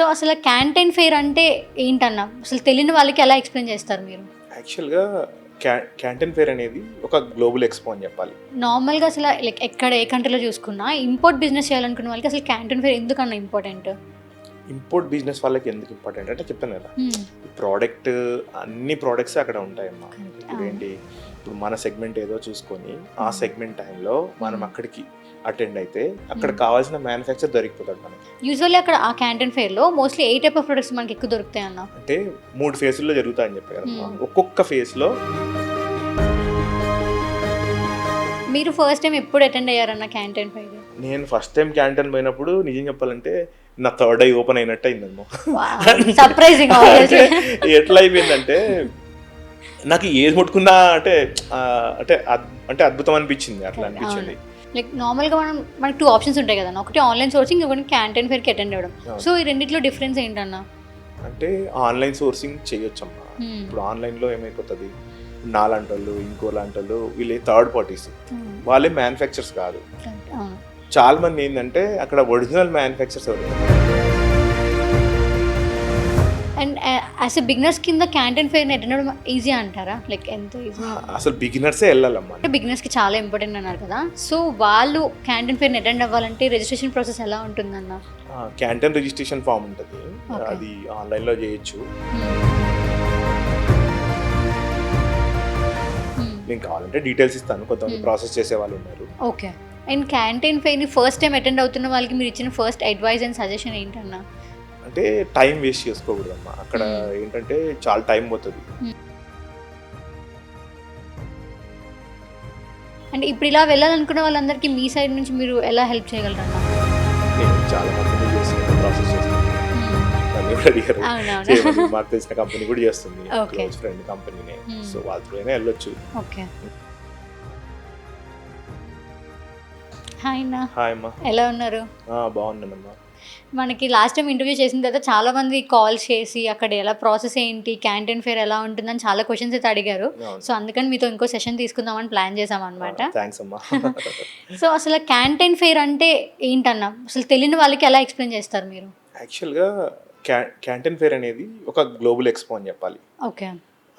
So అసలు canteen fair అంటే ఏంటన్నా? అసలు తెలియని వాళ్ళకి ఎలా ఎక్స్‌ప్లెయిన్ చేస్తారు మీరు? యాక్చువల్‌గా క్యాంటీన్ ఫేర్ అనేది ఒక గ్లోబల్ ఎక్స్‌పో అని చెప్పాలి. నార్మల్‌గా అసల లైక్ ఎక్కడ ఏ కంట్రీలో చూసుకున్నా ఇంపోర్ట్ బిజినెస్ చేయాలనుకున్న వాళ్ళకి అసలు క్యాంటీన్ ఫేర్ ఎందుకన్నా ఇంపార్టెంట్? ఇంపోర్ట్ బిజినెస్ వాళ్ళకి ఎందుకు ఇంపార్టెంట్ అంటే చెప్తాను కదా, ప్రోడక్ట్ అన్ని ప్రోడక్ట్స్ అక్కడ ఉంటాయమ్మా. ఇప్పుడు ఏంటి, ఇప్పుడు మన సెగ్మెంట్ ఏదో చూసుకొని ఆ సెగ్మెంట్ టైంలో మనం అక్కడికి అటెండ్ అయితే అక్కడ కావాల్సిన మ్యానుఫ్యాక్చర్ దొరికిపోతాడు మనకి. యూజువల్లీ అక్కడ ఆ క్యాంటీన్ ఫేర్లో మోస్ట్లీ ఏ టైప్ ఆఫ్ ప్రొడక్ట్స్ మనకి ఎక్కువ దొరుకుతాయి అన్న? అంటే 3 ఫేజ్ల్లో జరుగుతాయని చెప్పారు కదా. ఒక్కొక్క ఫేజ్లో మీరు ఫస్ట్ టైం ఎప్పుడు అటెండ్ అయ్యారన్న క్యాంటీన్ ఫేర్? నేను ఫస్ట్ టైం క్యాంటీన్ పోయినప్పుడు నిజం చెప్పాలంటే నా థర్డ్ ఐ ఓపెన్ అయినట్టు అయిందమ్మా. సర్ప్రైజింగ్. ఎట్లా అయిపోయిందంటే నాకు ఏది ముట్టుకున్నా అంటే అంటే అంటే అద్భుతం అనిపించింది, అట్లా అనిపించింది. లైక్ నార్మల్గా మనకి 2 ఆప్షన్స్ ఉంటాయి కదా, ఒకటి ఆన్లైన్ సోర్సింగ్, ఇంకొకటి క్యాంటీన్ ఫేర్కి అటెండ్ అవ్వడం. సో ఈ రెండిట్లో డిఫరెన్స్ ఏంటన్నా? అంటే ఆన్లైన్ సోర్సింగ్ చేయొచ్చమ్మా. ఇప్పుడు ఆన్లైన్లో ఏమైపోతుంది, నాలాంటి వాళ్ళు ఇంకోలాంటి వాళ్ళు వీళ్ళు థర్డ్ పార్టీస్, వాళ్ళే మ్యానుఫ్యాక్చర్స్ కాదు. చాలా మంది ఏంటంటే అక్కడ ఒరిజినల్ మ్యానుఫ్యాక్చర్స్ ఎవరు. అండ్ యాజ్ ఎ బిగినర్స్ కింద క్యాంటీన్ ఫేర్ని అటెండ్ అవ్వడం ఈజీ అంటారా? లైక్ ఎంత ఈజీ? అసలు బిగినర్సే వెళ్ళాలమ్మా. అంటే బిగినర్స్కి చాలా ఇంపార్టెంట్ అన్నారు కదా, సో వాళ్ళు క్యాంటీన్ ఫేర్ని అటెండ్ అవ్వాలంటే రిజిస్ట్రేషన్ ప్రాసెస్ ఎలా ఉంటుందన్న? క్యాంటీన్ రిజిస్ట్రేషన్ ఫామ్ ఉంటుంది, అది ఆన్లైన్లో చేయొచ్చు. నేను కావాలంటే డీటెయిల్స్ ఇస్తాను, కొంతమంది ప్రాసెస్ చేసే వాళ్ళు ఉన్నారు. ఓకే. అండ్ క్యాంటీన్ ఫేర్ని ఫస్ట్ టైం అటెండ్ అవుతున్న వాళ్ళకి మీరు ఇచ్చిన ఫస్ట్ అడ్వైస్ అండ్ సజెషన్ ఏంటన్నా? అంటే టైం వేస్ట్ చేసుకోకూడదమ్మా. అక్కడ ఏంటంటే చాలా టైం పోతుంది. అంటే ఇప్పుడు ఇలా వెళ్ళాలనుకున్న వాళ్ళందరికీ మీ సైడ్ నుంచి మీరు ఎలా హెల్ప్ చేయగలరన్నా? నేను చాలా మంది చేసిన ప్రాసెస్ చేస్తాను, నన్ను కూడా అడిగారు. మాకు తెలిసిన కంపెనీ కూడా చేస్తుంది, క్లోజ్ ఫ్రెండ్ కంపెనీనే. సో వాళ్ళతోనే వెళ్ళొచ్చు. ఓకే. హాయ్ అన్న. హాయ్ అమ్మా, ఎలా ఉన్నారు? బాగున్నానమ్మా. మనకి లాస్ట్ టైం ఇంటర్వ్యూ చేసిన తర్వాత చాలా మంది కాల్ చేసి అక్కడ ఎలా ప్రాసెస్ ఏంటి, క్యాంటీన్ ఫేర్ ఎలా ఉంటుందని చాలా క్వశ్చన్స్ అయితే అడిగారు. సో అందుకని మీతో ఇంకో సెషన్ తీసుకుందామని ప్లాన్ చేసాం అనమాట. థ్యాంక్స్ అమ్మా. సో అసలు క్యాంటీన్ ఫేర్ అంటే ఏంటన్నా? అసలు తెలియని వాళ్ళకి ఎలా ఎక్స్ప్లెయిన్ చేస్తారు మీరు? యాక్చువల్గా క్యాంటీన్ ఫేర్ అనేది ఒక గ్లోబల్ ఎక్స్పో అని చెప్పాలి. ఓకే.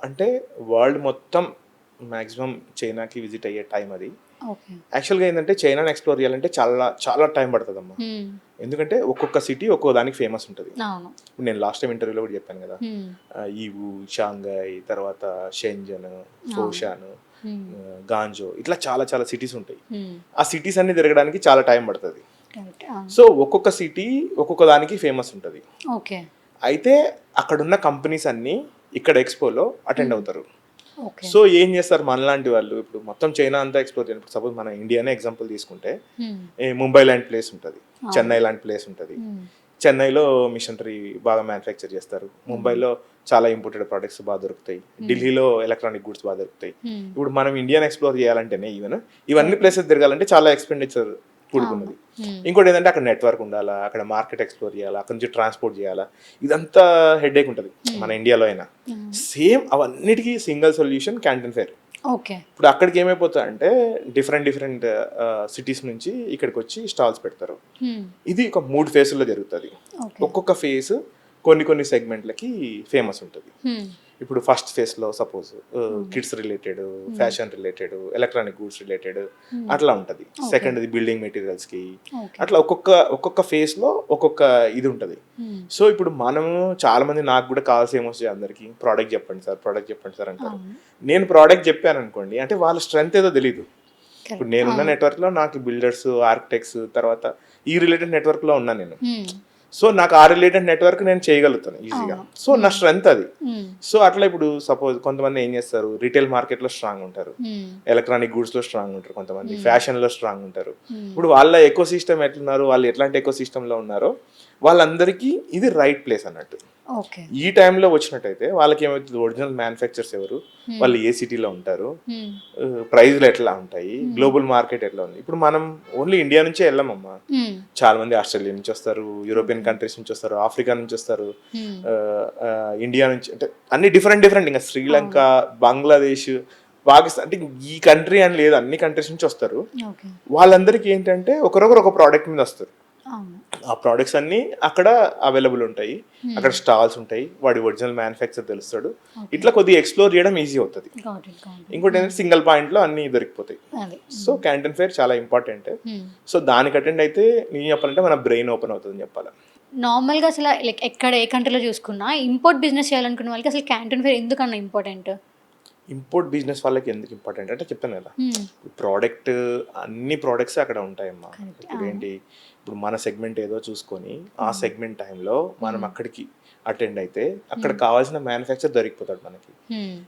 అంటే వరల్డ్ మొత్తం మ్యాక్సిమం చైనాకి విజిట్ అయ్యే టైం అది. యాక్చువల్గా ఏంటంటే చైనాని ఎక్స్ప్లోర్ చేయాలంటే చాలా చాలా టైం పడుతుందమ్మా. ఎందుకంటే ఒక్కొక్క సిటీ ఒక్కో దానికి ఫేమస్ ఉంటుంది. నేను లాస్ట్ టైం ఇంటర్వ్యూలో కూడా చెప్పాను కదా, ఈవు, షాంఘై, తర్వాత షెంజన్, ఫోషాన్, గాంజో, ఇట్లా చాలా చాలా సిటీస్ ఉంటాయి. ఆ సిటీస్ అన్ని తిరగడానికి చాలా టైం పడుతుంది. సో ఒక్కొక్క సిటీ ఒక్కొక్క దానికి ఫేమస్ ఉంటుంది. అయితే అక్కడున్న కంపెనీస్ అన్ని ఇక్కడ ఎక్స్పోలో అటెండ్ అవుతారు. సో ఏం చేస్తారు మనలాంటి వాళ్ళు, ఇప్పుడు మొత్తం చైనా అంతా ఎక్స్ప్లోర్ చేయాలి. ఇప్పుడు సపోజ్ మన ఇండియానే ఎగ్జాంపుల్ తీసుకుంటే ముంబై లాంటి ప్లేస్ ఉంటుంది, చెన్నై లాంటి ప్లేస్ ఉంటుంది. చెన్నైలో మిషనరీ బాగా మ్యానుఫ్యాక్చర్ చేస్తారు, ముంబైలో చాలా ఇంపోర్టెడ్ ప్రొడక్ట్స్ బాగా దొరుకుతాయి, ఢిల్లీలో ఎలక్ట్రానిక్ గుడ్స్ బాగా దొరుకుతాయి. ఇప్పుడు మనం ఇండియాని ఎక్స్ప్లోర్ చేయాలంటేనే ఇవన్నీ ప్లేసెస్ తిరగాలంటే చాలా ఎక్స్పెండిచర్ కూడుకున్నది. ఇంకోటి ఏంటంటే అక్కడ నెట్వర్క్ ఉండాలా, అక్కడ మార్కెట్ ఎక్స్ప్లోర్ చేయాలా, అక్కడ నుంచి ట్రాన్స్పోర్ట్ చేయాలా, ఇదంతా హెడేక్ ఉంటుంది మన ఇండియాలో అయినా. సేమ్ అవన్నిటికీ సింగిల్ సొల్యూషన్ క్యాంటీన్ ఫేర్. ఇప్పుడు అక్కడికి ఏమైపోతుంది అంటే డిఫరెంట్ సిటీస్ నుంచి ఇక్కడికి వచ్చి స్టాల్స్ పెడతారు. ఇది ఒక 3 ఫేజ్ల్లో జరుగుతుంది. ఒక్కొక్క ఫేజ్ కొన్ని సెగ్మెంట్లకి ఫేమస్ ఉంటుంది. ఇప్పుడు ఫస్ట్ ఫేజ్లో suppose kids related, fashion related, electronic goods related అట్లా ఉంటుంది. సెకండ్ది బిల్డింగ్ మెటీరియల్స్కి, అట్లా ఒక్కొక్క ఫేజ్లో ఒక్కొక్క ఇది ఉంటుంది. సో ఇప్పుడు మనము చాలా మంది, నాకు కూడా కాల్స్ ఏమొస్తాయి అందరికి, ప్రోడక్ట్ చెప్పండి సార్ అంటారు. నేను ప్రోడక్ట్ చెప్పాను అనుకోండి, అంటే వాళ్ళ స్ట్రెంత్ ఏదో తెలీదు. ఇప్పుడు నేనున్న నెట్వర్క్లో నాకు బిల్డర్స్, ఆర్కిటెక్ట్స్, తర్వాత ఈ రిలేటెడ్ నెట్వర్క్లో ఉన్నా నేను. సో నాకు ఆ రిలేటెడ్ నెట్వర్క్ నేను చేయగలుగుతాను ఈజీగా. సో నా స్ట్రెంత్ అది. సో అట్లా ఇప్పుడు సపోజ్ కొంతమంది ఏం చేస్తారు, రీటైల్ మార్కెట్లో స్ట్రాంగ్ ఉంటారు, ఎలక్ట్రానిక్ గూడ్స్లో స్ట్రాంగ్ ఉంటారు, కొంతమంది ఫ్యాషన్లో స్ట్రాంగ్ ఉంటారు. ఇప్పుడు వాళ్ళ ఎకో సిస్టమ్ ఎట్లున్నారు, వాళ్ళు ఎట్లాంటి ఎకో సిస్టంలో ఉన్నారో వాళ్ళందరికీ ఇది రైట్ ప్లేస్ అన్నట్టు. ఈ టైంలో వచ్చినట్టయితే వాళ్ళకి ఏమవుతుంది, ఒరిజినల్ మ్యానుఫ్యాక్చర్స్ ఎవరు, వాళ్ళు ఏ సిటీలో ఉంటారు, ప్రైజ్లు ఎట్లా ఉంటాయి, గ్లోబల్ మార్కెట్ ఎట్లా ఉంది. ఇప్పుడు మనం ఓన్లీ ఇండియా నుంచే వెళ్ళామమ్మా. చాలా మంది ఆస్ట్రేలియా నుంచి వస్తారు, యూరోపియన్ కంట్రీస్ నుంచి వస్తారు, ఆఫ్రికా నుంచి వస్తారు, ఇండియా నుంచి, అంటే అన్ని డిఫరెంట్ ఇంకా శ్రీలంక, బంగ్లాదేశ్, పాకిస్తాన్, అంటే ఈ కంట్రీ అని లేదు, అన్ని కంట్రీస్ నుంచి వస్తారు. వాళ్ళందరికీ ఏంటంటే ఒకరొకరు ఒక ప్రోడక్ట్ మీద వస్తారు. ఆ ప్రోడక్ట్స్ అన్నీ అక్కడ అవైలబుల్ ఉంటాయి, అక్కడ స్టాల్స్ ఉంటాయి, వాడి ఒరిజినల్ మ్యానుఫ్యాక్చర్ తెలుస్తాడు. ఇట్లా కొద్దిగా ఎక్స్ప్లోర్ చేయడం ఈజీ అవుతుంది. ఇంకోటి ఏంటంటే సింగిల్ పాయింట్లో అన్నీ దొరికిపోతాయి. సో క్యాంటీన్ ఫేర్ చాలా ఇంపార్టెంట్. సో దానికి అటెండ్ అయితే నేను చెప్పాలంటే మన బ్రెయిన్ ఓపెన్ అవుతుందని చెప్పాలి. నార్మల్గా అసలు లైక్ ఎక్కడ ఏ కంట్రీలో చూసుకున్నా ఇంపోర్ట్ బిజినెస్ చేయాలనుకున్న వాళ్ళకి అసలు క్యాంటీన్ ఫేర్ ఎందుకన్నా ఇంపార్టెంట్? ఇంపోర్ట్ బిజినెస్ వాళ్ళకి ఎందుకు ఇంపార్టెంట్ అంటే చెప్తాను కదా, ప్రోడక్ట్ అన్ని ప్రోడక్ట్స్ అక్కడ ఉంటాయమ్మా. ఇప్పుడు ఏంటి, ఇప్పుడు మన సెగ్మెంట్ ఏదో చూసుకొని ఆ సెగ్మెంట్ టైంలో మనం అక్కడికి అటెండ్ అయితే అక్కడ కావాల్సిన మ్యానుఫ్యాక్చర్ దొరికిపోతాడు మనకి.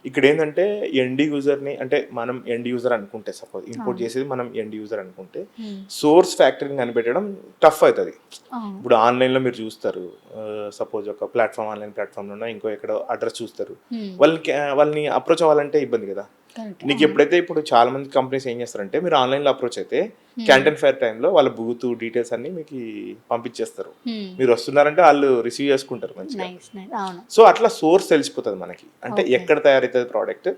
ఇక్కడ ఏంటంటే ఎండ్ యూజర్ని, అంటే మనం ఎండ్ యూజర్ అనుకుంటే, సపోజ్ ఇంపోర్ట్ చేసేది మనం ఎండ్ యూజర్ అనుకుంటే సోర్స్ ఫ్యాక్టరీని కనిపెట్టడం టఫ్ అవుతుంది. ఇప్పుడు ఆన్లైన్లో మీరు చూస్తారు, సపోజ్ ఒక ప్లాట్ఫామ్, ఆన్లైన్ ప్లాట్ఫామ్లో ఇంకో ఎక్కడో అడ్రస్ చూస్తారు, వాళ్ళని అప్రోచ్ అవ్వాలంటే ఇబ్బంది కదా. నీకు ఎప్పుడైతే ఇప్పుడు చాలా మంది కంపెనీస్ ఏం చేస్తారంటే, మీరు ఆన్లైన్లో అప్రోచ్ అయితే క్యాంటీన్ ఫేర్ టైంలో వాళ్ళ బూత్ డీటెయిల్స్ అన్ని మీకు పంపించేస్తారు. మీరు వస్తున్నారంటే వాళ్ళు రిసీవ్ చేసుకుంటారు మంచిగా. సో అట్లా సోర్స్ తెలిసిపోతుంది మనకి, అంటే ఎక్కడ తయారైతుంది ప్రోడక్ట్,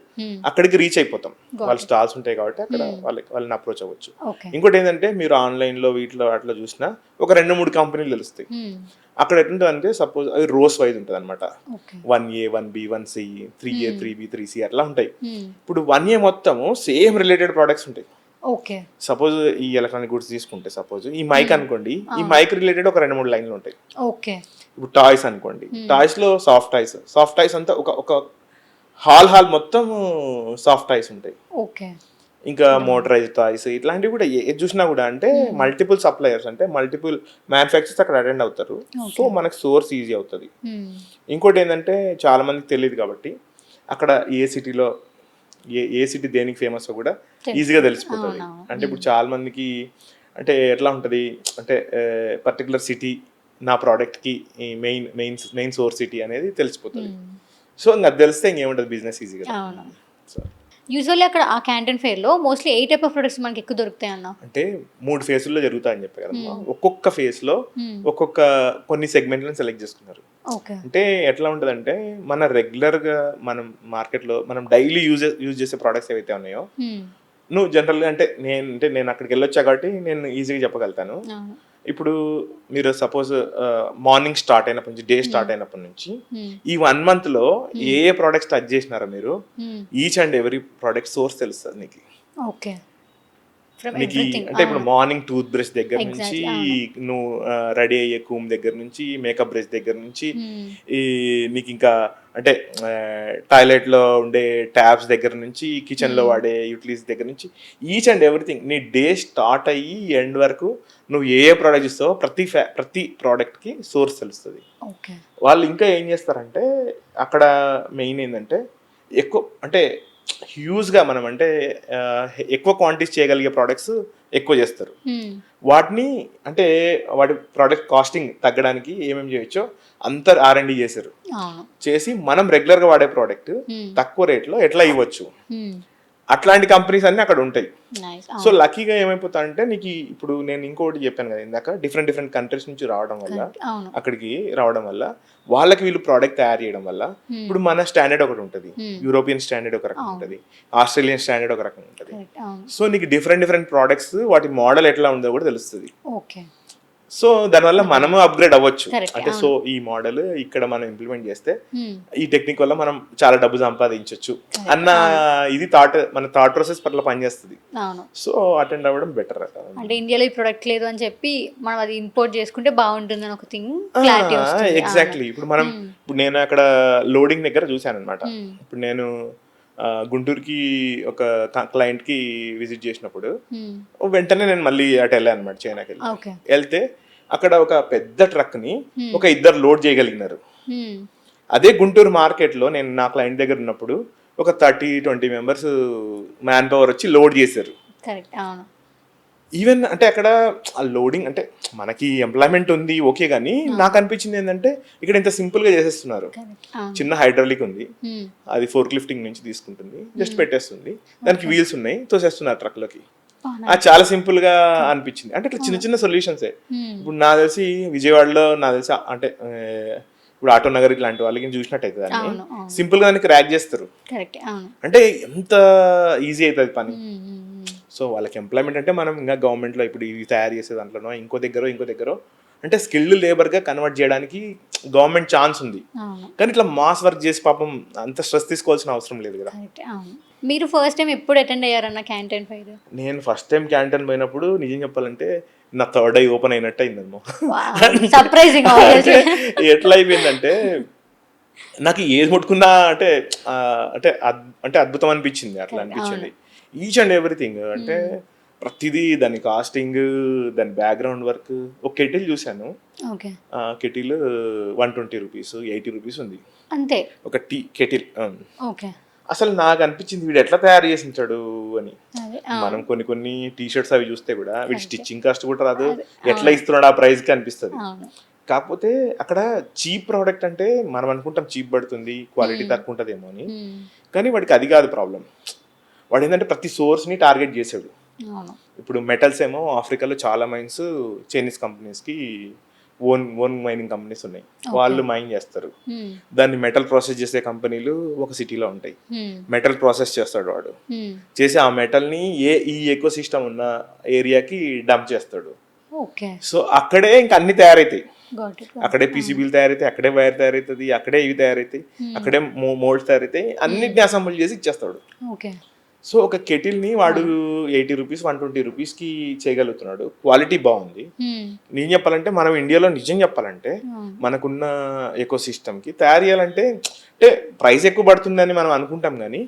అక్కడికి రీచ్ అయిపోతాం. వాళ్ళ స్టాల్స్ ఉంటాయి కాబట్టి అక్కడ వాళ్ళని అప్రోచ్ అవ్వచ్చు. ఇంకోటి ఏంటంటే, మీరు ఆన్లైన్లో వీటిలో అట్లా చూసినా ఒక 2-3 కంపెనీలు తెలుస్తాయి. అక్కడ ఎట్లుంటుంది అంటే, సపోజ్ అవి రోస్ వైజ్ ఉంటుంది అనమాట. 1A 1B 1C 3A 3B 3C అట్లా ఉంటాయి. ఇప్పుడు 1A మొత్తము సేమ్ రిలేటెడ్ ప్రోడక్ట్స్ ఉంటాయి. సపోజ్ ఈ ఎలక్ట్రానిక్ గుడ్స్ తీసుకుంటే, సపోజ్ ఈ మైక్ అనుకోండి, ఈ మైక్ రిలేటెడ్ ఒక 2-3 లైన్లు ఉంటాయి. ఇప్పుడు టాయ్స్ అనుకోండి, టాయ్స్ లో సాఫ్ట్ టాయ్స్ అంతా ఒక హాల్ మొత్తం సాఫ్ట్ టాయ్స్ ఉంటాయి. ఇంకా మోటరైజ్ టాయ్స్ ఇట్లాంటివి కూడా ఏది చూసినా కూడా అంటే మల్టిపుల్ సప్లయర్స్, అంటే మల్టిపుల్ మ్యానుఫ్యాక్చర్స్ అక్కడ అటెండ్ అవుతారు. సో మనకు సోర్స్ ఈజీ అవుతుంది. ఇంకోటి ఏంటంటే, చాలా మందికి తెలియదు కాబట్టి అక్కడ ఏ సిటీలో ఏ సిటీ దేనికి ఫేమస్ కూడా ఈజీగా తెలిసిపోతుంది. అంటే ఇప్పుడు చాలా మందికి అంటే ఎట్లా ఉంటుంది అంటే, పర్టికులర్ సిటీ నా ప్రోడక్ట్కి మెయిన్ సోర్స్ సిటీ అనేది తెలిసిపోతుంది. సో ఇంకా అది తెలిస్తే ఇంకేముంటుంది, బిజినెస్ ఈజీగా. సో యూజువల్లీ అక్కడ ఆ క్యాంటీన్ ఫేర్లో మోస్ట్లీ ఏ టైప్ ఆఫ్ ప్రొడక్ట్స్ మనకి ఎక్కువ దొరుకుతాయి అన్న? అంటే 3 ఫేజ్లో జరుగుతాయని చెప్పి కదమ్మా. ఒక్కొక్క ఫేజ్లో ఒక్కొక్క కొన్ని సెగ్మెంట్లను సెలెక్ట్ చేసుకున్నారు. అంటే ఎట్లా ఉంటుందంటే, మన రెగ్యులర్గా మనం మార్కెట్లో మనం డైలీ యూజ్ చేసే ప్రోడక్ట్స్ ఏవైతే ఉన్నాయో, నువ్వు జనరల్గా అంటే నేను అక్కడికి వెళ్ళొచ్చా కాబట్టి నేను ఈజీగా చెప్పగలుగుతాను. ఇప్పుడు మీరు సపోజ్ మార్నింగ్ స్టార్ట్ అయినప్పటి నుంచి, డే స్టార్ట్ అయినప్పటి నుంచి ఈ 1 monthలో ఏ ప్రోడక్ట్స్ టచ్ చేసినారో మీరు, each and every product source తెలుస్తుంది నీకు. నీకు అంటే ఇప్పుడు మార్నింగ్ టూత్ బ్రష్ దగ్గర నుంచి, నువ్వు రెడీ అయ్యే కూమ్ దగ్గర నుంచి, మేకప్ బ్రష్ దగ్గర నుంచి, ఈ నీకు ఇంకా అంటే టాయిలెట్లో ఉండే ట్యాబ్స్ దగ్గర నుంచి, కిచెన్లో వాడే యూటిలిటీస్ దగ్గర నుంచి, ఈచ్ అండ్ ఎవ్రీథింగ్ నీ డే స్టార్ట్ అయ్యి ఎండ్ వరకు నువ్వు ఏ ప్రోడక్ట్ ఇస్తావో ప్రతి ప్రోడక్ట్కి సోర్స్ తెలుస్తుంది. వాళ్ళు ఇంకా ఏం చేస్తారంటే, అక్కడ మెయిన్ ఏంటంటే ఎక్కువ అంటే హ్యూజ్గా మనం అంటే ఎక్కువ క్వాంటిటీస్ చేయగలిగే ప్రోడక్ట్స్ ఎక్కువ చేస్తారు. వాటిని అంటే వాటి ప్రోడక్ట్ కాస్టింగ్ తగ్గడానికి ఏమేమి చేయొచ్చో అంత R&D చేసి మనం రెగ్యులర్గా వాడే ప్రోడక్ట్ తక్కువ రేట్లో ఎట్లా ఇవ్వచ్చు, అట్లాంటి కంపెనీస్ అన్ని అక్కడ ఉంటాయి. సో లక్కీగా ఏమైపోతా అంటే, నీకు ఇప్పుడు నేను ఇంకోటి చెప్పాను కదా ఇందాక, డిఫరెంట్ కంట్రీస్ నుంచి రావడం వల్ల, అక్కడికి రావడం వల్ల వాళ్ళకి వీళ్ళు ప్రోడక్ట్ తయారు చేయడం వల్ల, ఇప్పుడు మన స్టాండర్డ్ ఒకటి ఉంటుంది, యూరోపియన్ స్టాండర్డ్ ఒక రకం ఉంటుంది, ఆస్ట్రేలియన్ స్టాండర్డ్ ఒక రకం ఉంటుంది. సో నీకు డిఫరెంట్ ప్రోడక్ట్స్ వాటి మోడల్ ఎట్లా ఉందో కూడా తెలుస్తుంది. సో దానివల్ల మనము అప్గ్రేడ్ అవ్వచ్చు. అంటే సో ఈ మోడల్ ఇక్కడ మనం ఇంప్లిమెంట్ చేస్తే ఈ టెక్నిక్ వల్ల మనం చాలా డబ్బు సంపాదించవచ్చు అన్న ఇది మన థాట్ ప్రాసెస్ పట్ల పనిచేస్తుంది. సో అటెండ్ అవ్వడం బెటర్. అంటే ఇండియాలో ఈ ప్రొడక్ట్ లేదు అని చెప్పి మనం అది ఇంపోర్ట్ చేసుకుంటే బాగుంటుంది అని ఒక థింగ్ క్లారిటీ వస్తుంది. ఎగ్జాక్ట్లీ. ఇప్పుడు నేను అక్కడ లోడింగ్ దగ్గర చూసాను అనమాట. ఇప్పుడు నేను గుంటూరుకి ఒక క్లయింట్కి విజిట్ చేసినప్పుడు వెంటనే నేను మళ్ళీ అటు వెళ్ళాను అనమాట, చైనాకి వెళ్తే అక్కడ ఒక పెద్ద ట్రక్ని ఒక 2 లోడ్ చేయగలిగినారు. అదే గుంటూరు మార్కెట్లో నేను నా క్లయింట్ దగ్గర ఉన్నప్పుడు ఒక 30-20 మెంబర్స్ మ్యాన్ పవర్ వచ్చి లోడ్ చేశారు. ఈవెన్ అంటే అక్కడ ఆ లోడింగ్ అంటే మనకి ఎంప్లాయ్మెంట్ ఉంది ఓకే, కానీ నాకు అనిపించింది ఏంటంటే ఇక్కడ ఇంత సింపుల్గా చేసేస్తున్నారు. చిన్న హైడ్రాలిక్ ఉంది, అది ఫోర్క్ లిఫ్టింగ్ నుంచి తీసుకుంటుంది, జస్ట్ పెట్టేస్తుంది, దానికి వీల్స్ ఉన్నాయి, తోసేస్తున్నారు ట్రక్లోకి. అది చాలా సింపుల్ గా అనిపించింది. అంటే ఇట్లా చిన్న సొల్యూషన్సే. ఇప్పుడు నాకు తెలిసి విజయవాడలో నాకు తెలిసి అంటే ఇప్పుడు ఆటో నగర్ ఇలాంటి వాళ్ళకి చూసినట్టయితే దాన్ని సింపుల్ గా దాన్ని క్రాక్ చేస్తారు. అంటే ఎంత ఈజీ అవుతుంది పని. సో వాళ్ళకి ఎంప్లాయ్మెంట్ అంటే మనం ఇంకా గవర్నమెంట్లో ఇప్పుడు ఇవి తయారు చేసే దాంట్లోనో ఇంకో దగ్గర అంటే స్కిల్డ్ లేబర్గా కన్వర్ట్ చేయడానికి గవర్నమెంట్ ఛాన్స్ ఉంది. అవును. కానీ ఇట్లా మాస్ వర్క్ చేసి పాపం అంత స్ట్రెస్ తీసుకోవాల్సిన అవసరం లేదు కదా. కరెక్ట్. అవును. మీరు ఫస్ట్ టైం ఎప్పుడు అటెండ్ అయ్యారన్న క్యాంటీన్ ఫైర్? నేను ఫస్ట్ టైం క్యాంటీన్ పోయినప్పుడు నిజం చెప్పాలంటే నా థర్డ్ ఐ ఓపెన్ అయినట్టు అయిందమ్మా. సర్ప్రైజింగ్. అంటే ఎట్లా అయిపోయిందంటే నాకు ఏది ముట్టుకున్నా అంటే అంటే అంటే అద్భుతం అనిపించింది, అట్లా అనిపించింది. ఈచ్ అండ్ ఎవ్రీథింగ్ అంటే ప్రతిదీ, దాని కాస్టింగ్, దాని బ్యాక్గ్రౌండ్ వర్క్. ఒక కెటిల్ చూశాను, ఓకే. కెటిల్ 120 రూపీస్, 80 రూపీస్ ఉంది అంతే. ఒక టీ కెటిల్. ఓకే. అసలు నాకు అనిపించింది వీడు ఎట్లా తయారు చేసి ఉంటాడు అని. అదే. మనం కొన్ని టీ షర్ట్స్ అవి చూస్తే కూడా వీడి స్టిచ్చింగ్ కాస్ట్ కూడా రాదు, ఎట్లా ఇస్తున్నాడు ఆ ప్రైస్ కి అనిపిస్తుంది. అవును. కాకపోతే అక్కడ చీప్ ప్రోడక్ట్ అంటే మనం అనుకుంటాం చీప్ పడుతుంది, క్వాలిటీ తక్కువ ఉంటుందేమో అని. కానీ వాడికి అది కాదు ప్రాబ్లం. వాడు ఏంటంటే ప్రతి సోర్స్ని టార్గెట్ చేశాడు. అవును. ఇప్పుడు మెటల్స్ ఏమో ఆఫ్రికాలో చాలా మైన్స్ చైనీస్ కంపెనీస్కి ఓన్ మైనింగ్ కంపెనీస్ ఉన్నాయి, వాళ్ళు మైన్ చేస్తారు. దాన్ని మెటల్ ప్రాసెస్ చేసే కంపెనీలు ఒక సిటీలో ఉంటాయి. మెటల్ ప్రాసెస్ చేస్తాడు వాడు, చేసి ఆ మెటల్ని ఈ ఎకో సిస్టమ్ ఉన్న ఏరియాకి డంప్ చేస్తాడు. ఓకే. సో అక్కడే ఇంకా అన్ని తయారవుతాయి. అక్కడే పీసీబీలు తయారవుతాయి, అక్కడే వైర్ తయారవుతుంది, అక్కడే ఇవి తయారవుతాయి, అక్కడే మోల్డ్స్ తయారవుతాయి, అన్నిటిని అసెంబుల్ చేసి ఇచ్చేస్తాడు. ఓకే. సో ఒక కెటిల్ని వాడు 80 రూపీస్ 120 రూపీస్కి చేయగలుగుతున్నాడు. క్వాలిటీ బాగుంది. నేను చెప్పాలంటే మనం ఇండియాలో నిజం చెప్పాలంటే మనకున్న ఎకో సిస్టమ్కి తయారు చేయాలంటే అంటే ప్రైస్ ఎక్కువ పడుతుందని మనం అనుకుంటాం, కానీ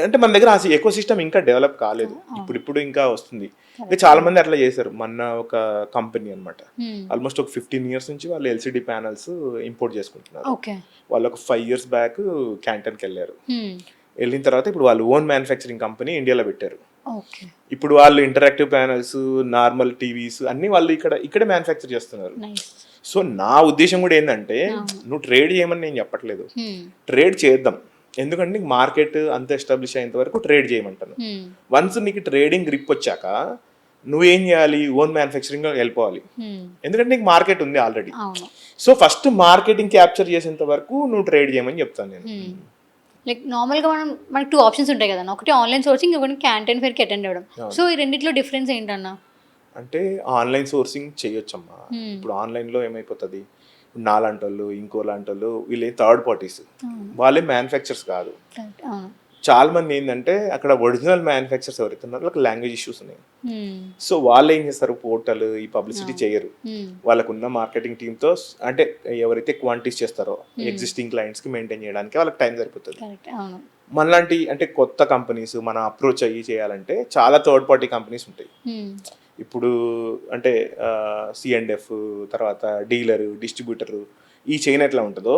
అంటే మన దగ్గర ఆ ఎకో సిస్టమ్ ఇంకా డెవలప్ కాలేదు. ఇప్పుడు ఇంకా వస్తుంది. ఇంకా చాలా మంది అట్లా చేశారు. మొన్న ఒక కంపెనీ అనమాట, ఆల్మోస్ట్ ఒక 15 years నుంచి వాళ్ళు ఎల్సిడి ప్యానల్స్ ఇంపోర్ట్ చేసుకుంటున్నారు. వాళ్ళు ఒక 5 years బ్యాక్ క్యాంటీన్కి వెళ్ళారు. వెళ్ళిన తర్వాత ఇప్పుడు వాళ్ళు ఓన్ మ్యానుఫ్యాక్చరింగ్ కంపెనీ ఇండియాలో పెట్టారు. ఇప్పుడు వాళ్ళు ఇంటరాక్టివ్ ప్యానల్స్, నార్మల్ టీవీస్ అన్ని వాళ్ళు ఇక్కడే మ్యానుఫ్యాక్చర్ చేస్తున్నారు. సో నా ఉద్దేశం కూడా ఏంటంటే నువ్వు ట్రేడ్ చేయమని నేను చెప్పట్లేదు, ట్రేడ్ చేద్దాం. ఎందుకంటే నీకు మార్కెట్ అంత ఎస్టాబ్లిష్ అయ్యేంత వరకు ట్రేడ్ చేయమంటాను. వన్స్ నీకు ట్రేడింగ్ గ్రిప్ వచ్చాక నువ్వేం చేయాలి, ఓన్ మ్యానుఫ్యాక్చరింగ్ వెళ్ళిపోవాలి. ఎందుకంటే నీకు మార్కెట్ ఉంది already. So first marketing capture చేసేంత వరకు నువ్వు ట్రేడ్ చేయమని చెప్తాను నేను. లైక్ నార్మల్గా మనకి 2 ఆప్షన్స్ ఉంటాయి కదా, ఒకటి ఆన్లైన్ సోర్సింగ్, ఒకటి క్యాంటీన్ ఫేర్కి అటెండ్ అవ్వడం. సో ఈ రెండిట్లో డిఫరెన్స్ ఏంటన్నా? అంటే ఆన్లైన్ సోర్సింగ్ చేయొచ్చమ్మా. ఇప్పుడు ఆన్లైన్లో ఏమైపోతుంది, నాలాంటి వాళ్ళు ఇంకోలాంటి వాళ్ళు వీళ్ళే థర్డ్ పార్టీస్, వాళ్ళే మ్యానుఫ్యాక్చర్స్ కాదు. చాలా మంది ఏంటంటే అక్కడ ఒరిజినల్ మ్యానుఫ్యాక్చర్స్ ఎవరైతే ఉన్నారో వాళ్ళకి లాంగ్వేజ్ ఇష్యూస్ ఉన్నాయి. సో వాళ్ళు ఏం చేస్తారు, పోర్టల్ ఈ పబ్లిసిటీ చేయరు. వాళ్ళకున్న మార్కెటింగ్ టీమ్తో అంటే ఎవరైతే క్వాంటిటీస్ చేస్తారో ఎగ్జిస్టింగ్ క్లయింట్స్కి మెయింటైన్ చేయడానికి వాళ్ళకి టైం సరిపోతుంది. మనలాంటి అంటే కొత్త కంపెనీస్ మనం అప్రోచ్ అయ్యి చేయాలంటే చాలా థర్డ్ పార్టీ కంపెనీస్ ఉంటాయి. ఇప్పుడు అంటే C&F, తర్వాత డీలరు, డిస్ట్రిబ్యూటరు, ఈ చైన్ ఎట్లా ఉంటుందో